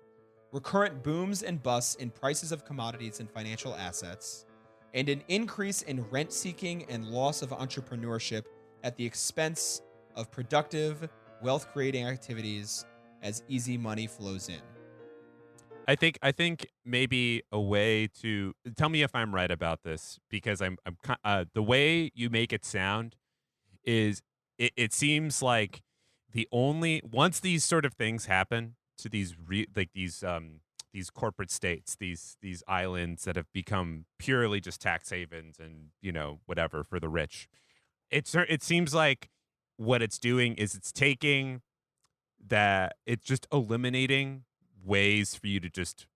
Recurrent booms and busts in prices of commodities and financial assets. And an increase in rent-seeking and loss of entrepreneurship at the expense of productive, wealth-creating activities as easy money flows in. I think maybe a way to tell me if I'm right about this, because I'm the way you make it sound is it seems like once these sort of things happen to these corporate states, these islands that have become purely just tax havens and whatever for the rich, it seems like what it's doing is it's just eliminating ways for you to just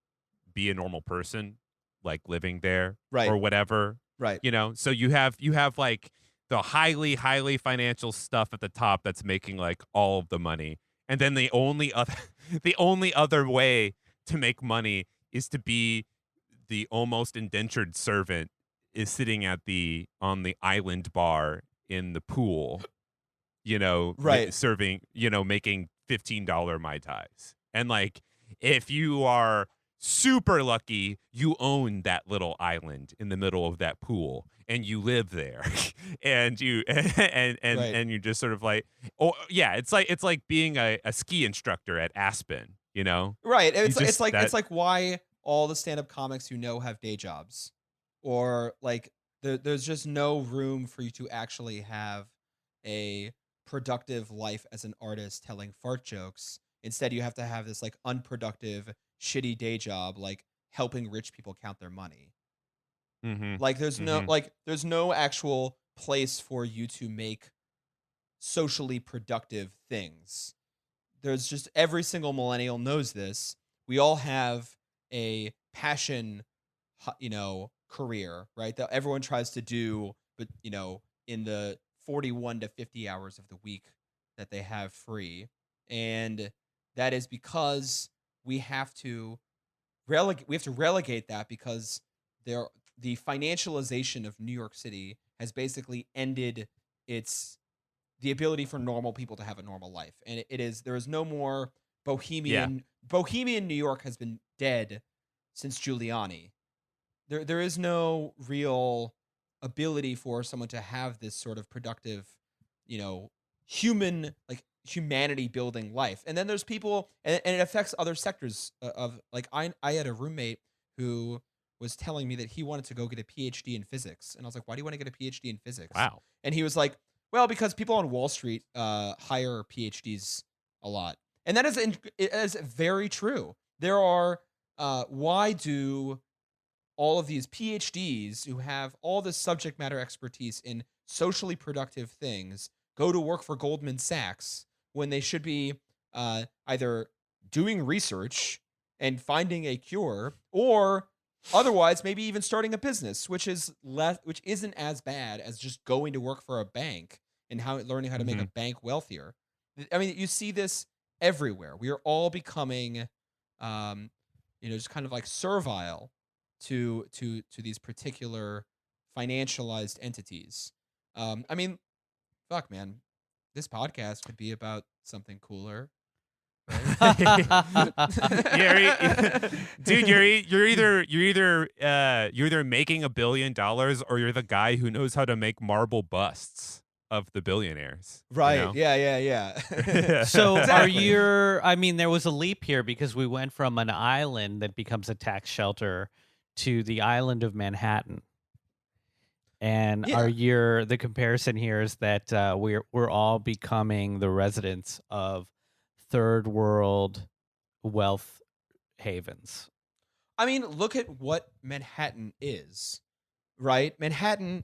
be a normal person, like living there, right, or whatever, right? So you have like the highly financial stuff at the top that's making like all of the money, and then the only other the only other way to make money is to be the almost indentured servant is sitting at on the island bar in the pool, Right. serving, making $15 Mai Tais. And like, if you are super lucky, you own that little island in the middle of that pool and you live there. And you Right. and you're just sort of like, oh yeah, it's like being a ski instructor at Aspen, Right. It's You like, just- it's like why all the stand-up comics have day jobs, or like there's just no room for you to actually have a productive life as an artist telling fart jokes. Instead, you have to have this like unproductive, shitty day job, like helping rich people count their money. Mhm. Like there's no Mhm. like there's no actual place for you to make socially productive things. There's just every single millennial knows this. We all have a passion, career, right? That everyone tries to do, but in the 41 to 50 hours of the week that they have free. And that is because we have to relegate that, because the financialization of New York City has basically ended the ability for normal people to have a normal life. And there is no more bohemian. Bohemian New York has been dead since Giuliani. There is no real ability for someone to have this sort of productive, human, like humanity building life. And then there's people, and it affects other sectors of like, I had a roommate who was telling me that he wanted to go get a PhD in physics. And I was like, why do you want to get a PhD in physics? Wow. And he was like, well, because people on Wall Street hire PhDs a lot. And that is very true. There are, why do all of these PhDs who have all this subject matter expertise in socially productive things go to work for Goldman Sachs when they should be either doing research and finding a cure, or otherwise maybe even starting a business, which isn't as bad as just going to work for a bank and learning how to make a bank wealthier. I mean, you see this everywhere. We are all becoming just kind of like servile to these particular financialized entities. I mean, fuck, man, this podcast could be about something cooler. Dude, you're either making $1 billion or you're the guy who knows how to make marble busts of the billionaires. Right. Yeah. So Exactly. there was a leap here because we went from an island that becomes a tax shelter to the island of Manhattan. And Yeah. the comparison here is that we're all becoming the residents of third world wealth havens. I mean, look at what Manhattan is, right? Manhattan,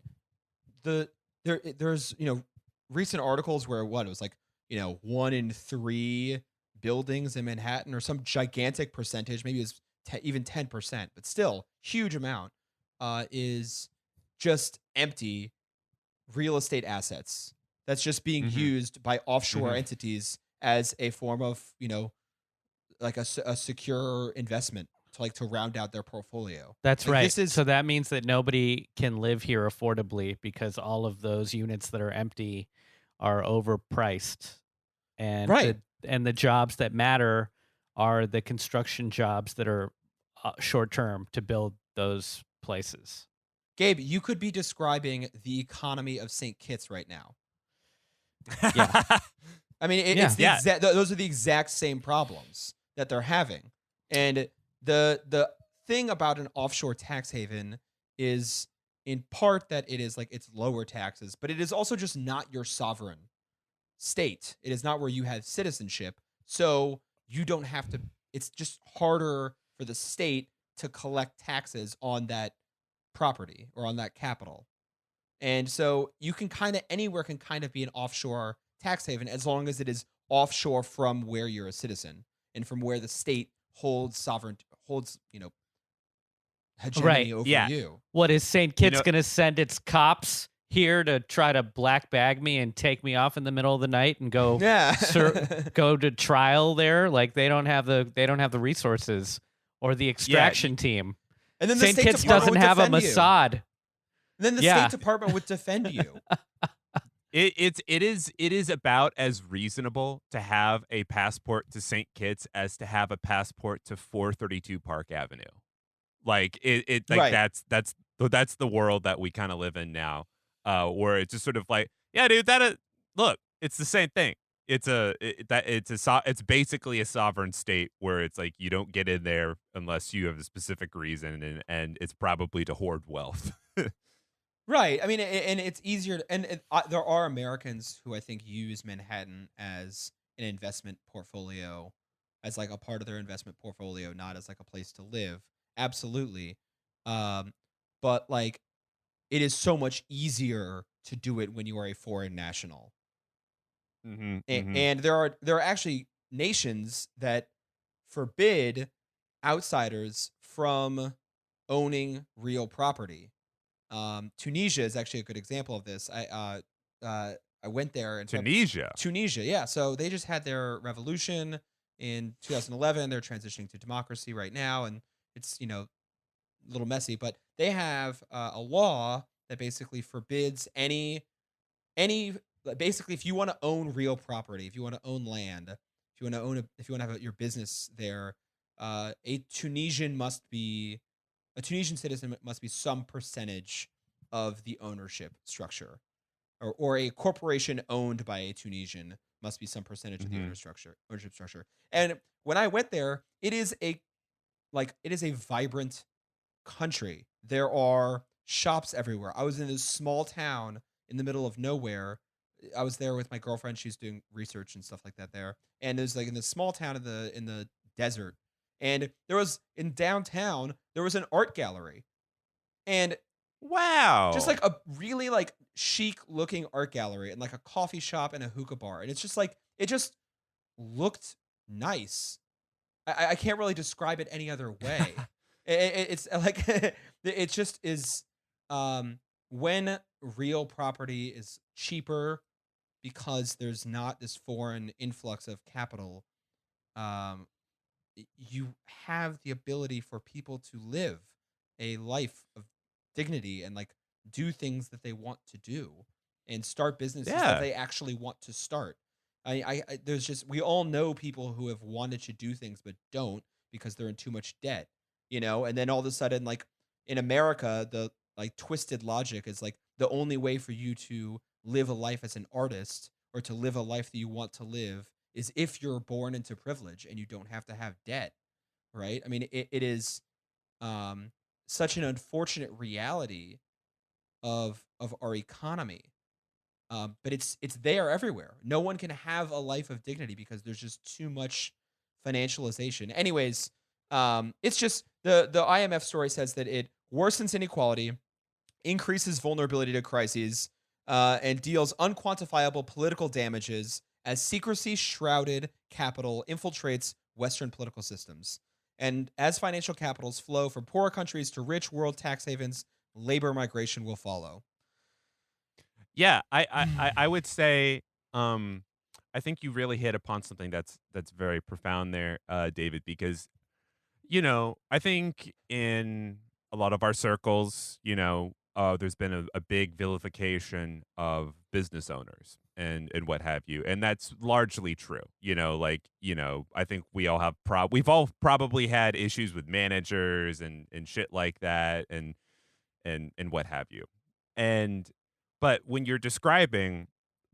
there's recent articles where it was like 1 in 3 buildings in Manhattan, or some gigantic percentage, maybe it's even 10%, but still huge amount, is just empty real estate assets that's just being used by offshore entities as a form of like a secure investment to round out their portfolio. That's Like, right. this is So that means that nobody can live here affordably because all of those units that are empty are overpriced, and right. the jobs that matter are the construction jobs that are short term to build those places. Gabe, you could be describing the economy of St. Kitts right now. Yeah. I mean, it's the exact. Those are the exact same problems that they're having, and the thing about an offshore tax haven is, in part, that it is like it's lower taxes, but it is also just not your sovereign state. It is not where you have citizenship, so you don't have to. It's just harder for the state to collect taxes on that property or on that capital. And so anywhere can kind of be an offshore tax haven, as long as it is offshore from where you're a citizen and from where the state holds hegemony Right. over Yeah. you. What is St. Kitts going to send its cops here to try to black bag me and take me off in the middle of the night and go Yeah. go to trial there. Like they don't have the resources or the extraction team. And then the St. State Kitts Department doesn't would have a defend you. Mossad. And then the Yeah. State Department would defend you. It is about as reasonable to have a passport to St. Kitts as to have a passport to 432 Park Avenue. Like Right. that's the world that we kind of live in now, where it's just sort of like, yeah, dude, look, it's the same thing. It's basically a sovereign state where it's like you don't get in there unless you have a specific reason, and it's probably to hoard wealth. Right. I mean, and it's easier. There are Americans who I think use Manhattan as an investment portfolio, as like a part of their investment portfolio, not as like a place to live. Absolutely. But like, it is so much easier to do it when you are a foreign national. And there are actually nations that forbid outsiders from owning real property. Tunisia is actually a good example of this. I went there and Tunisia, yeah. So they just had their revolution in 2011. They're transitioning to democracy right now, and it's a little messy, but they have a law that basically forbids any basically if you want to own real property, if you want to own land, if you want to if you want to have your business there, a Tunisian citizen must be some percentage of the ownership structure, or a corporation owned by a Tunisian must be some percentage of the ownership structure. And when I went there, it is a vibrant country. There are shops everywhere. I was in this small town in the middle of nowhere. I was there with my girlfriend. She's doing research and stuff like that there. And there's like in this small town in the desert. And there was in downtown, there was an art gallery. And wow. Just like a really like chic looking art gallery and like a coffee shop and a hookah bar. And it's just like it just looked nice. I can't really describe it any other way. It's like it just is when real property is cheaper because there's not this foreign influx of capital, you have the ability for people to live a life of dignity and like do things that they want to do and start businesses that they actually want to start. There's just, we all know people who have wanted to do things but don't because they're in too much debt, and then all of a sudden, like in America, the like twisted logic is like the only way for you to live a life as an artist or to live a life that you want to live is if you're born into privilege and you don't have to have debt, right? I mean, it is such an unfortunate reality of our economy. But it's there everywhere. No one can have a life of dignity because there's just too much financialization. Anyways, it's just the IMF story says that it worsens inequality, increases vulnerability to crises, and deals unquantifiable political damages as secrecy shrouded capital infiltrates Western political systems. And as financial capitals flow from poorer countries to rich world tax havens, labor migration will follow. Yeah, I would say I think you really hit upon something that's very profound there, David, because I think in a lot of our circles, there's been a big vilification of business owners and what have you, and that's largely true. I think we all have we've all probably had issues with managers and shit like that, and what have you, but when you're describing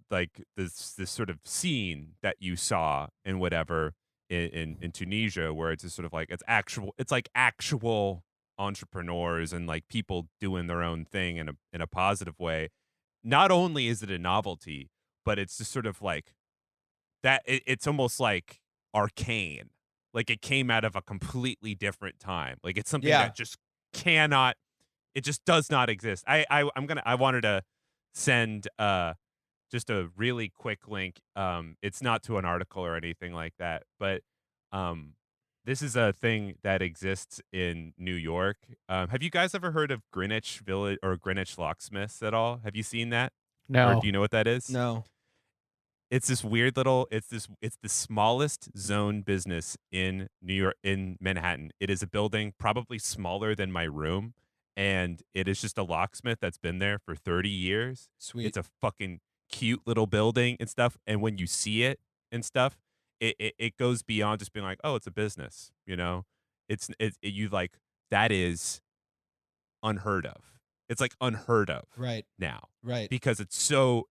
like this sort of scene that you saw in whatever in Tunisia, where it's just sort of like it's like actual entrepreneurs and like people doing their own thing in a positive way. Not only is it a novelty, but it's just sort of like that. It's almost like arcane. Like it came out of a completely different time. Like it's something that just cannot. It just does not exist. I wanted to send just a really quick link. It's not to an article or anything like that, but This is a thing that exists in New York. Have you guys ever heard of Greenwich Village or Greenwich Locksmiths at all? Have you seen that? Or No. do you know what that is? No. It's this weird little it's the smallest zone business in New York, in Manhattan. It is a building probably smaller than my room, and it is just a locksmith that's been there for 30 years. Sweet. It's a fucking cute little building and stuff, and when you see it and stuff, it goes beyond just being like, "Oh, it's a business," you know? You like, that is unheard of. It's like unheard of Right. now Right. because it's so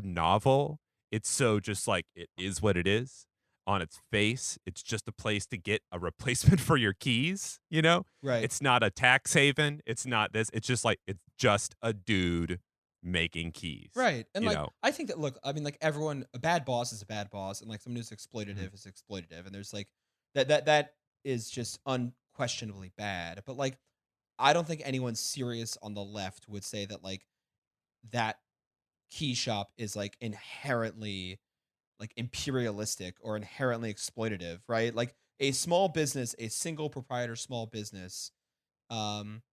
novel. It's so just like, it is what it is on its face. It's just a place to get a replacement for your keys, you know? Right. It's not a tax haven. It's not this. It's just like, it's just a dude making keys. Right. And you like know? I think that, look, I mean, like, everyone, a bad boss is a bad boss, and like someone who's exploitative is exploitative, and there's like that is just unquestionably bad. But like, I don't think anyone serious on the left would say that like that key shop is like inherently like imperialistic or inherently exploitative, right? Like a small business, a single proprietor small business, um,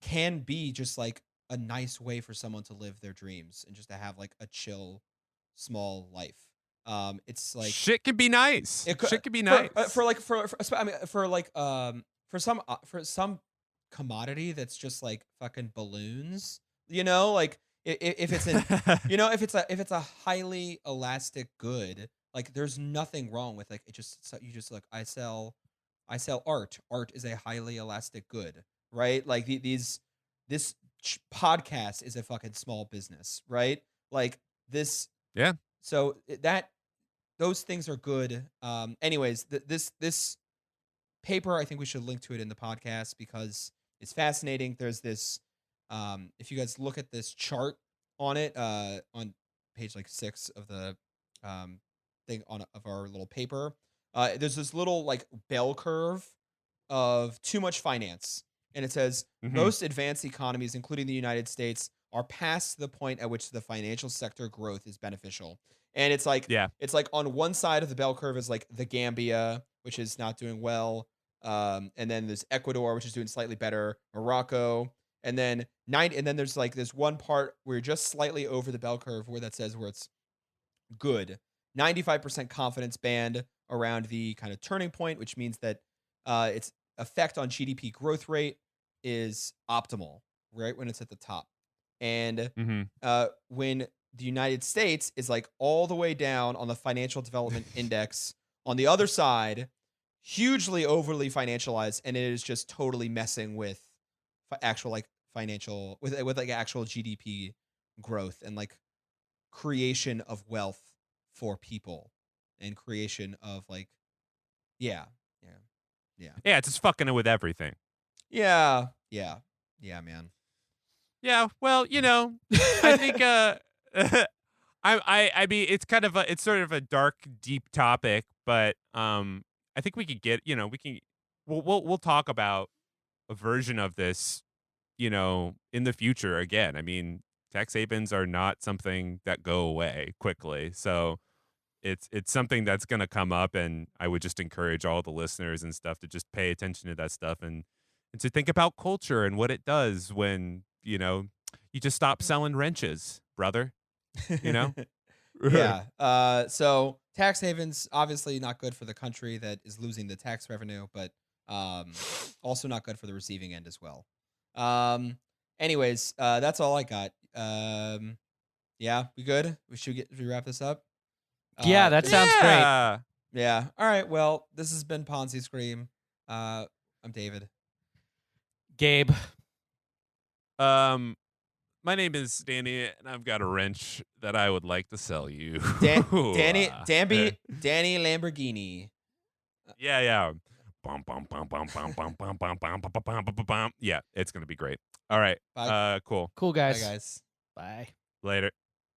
can be just like a nice way for someone to live their dreams and just to have like a chill, small life. It's like Shit can be nice. it Shit can be for, nice. for like for I mean for like for some commodity that's just like fucking balloons, you know, like if it's an you know, if it's a highly elastic good, like there's nothing wrong with like it just you just like I sell art. Art is a highly elastic good, right? Like this podcast is a fucking small business, right? Like this. Yeah. So that those things are good. Anyways, this paper, I think we should link to it in the podcast because it's fascinating. There's this. If you guys look at this chart on it, on page like 6 of the thing of our little paper, there's this little like bell curve of too much finance, and it says most advanced economies, including the United States, are past the point at which the financial sector growth is beneficial. And it's like on one side of the bell curve is like the Gambia, which is not doing well, and then there's Ecuador, which is doing slightly better, Morocco, and then there's like this one part where you're just slightly over the bell curve where that says where it's good. 95% confidence band around the kind of turning point, which means that its effect on GDP growth rate is optimal, right when it's at the top. And when the United States is like all the way down on the financial development index on the other side, hugely overly financialized, and it is just totally messing with actual like financial with like actual GDP growth and like creation of wealth for people and creation of like yeah it's just fucking with everything. yeah man. Yeah, well, you know, I think I mean it's sort of a dark, deep topic, but I think we could get, you know, we'll talk about a version of this, you know, in the future again. I mean, tax havens are not something that go away quickly. So it's something that's going to come up, and I would just encourage all the listeners and stuff to just pay attention to that stuff and to think about culture and what it does when, you know, you just stop selling wrenches, brother, you know? Yeah. So tax havens obviously not good for the country that is losing the tax revenue, but also not good for the receiving end as well. Anyways, that's all I got. Yeah, we good? Should we wrap this up? Yeah, that sounds great. Yeah. All right. Well, this has been Ponzi Scream. I'm David. Gabe. My name is Danny, and I've got a wrench that I would like to sell you. Danny Lamborghini. Yeah. Bum, bum, bum, bum, bum, bum, bum, bum, bum, bum, bum, bum, bum. Yeah, it's gonna be great. All right. Bye. Cool. Cool, guys. Bye, guys. Bye. Later.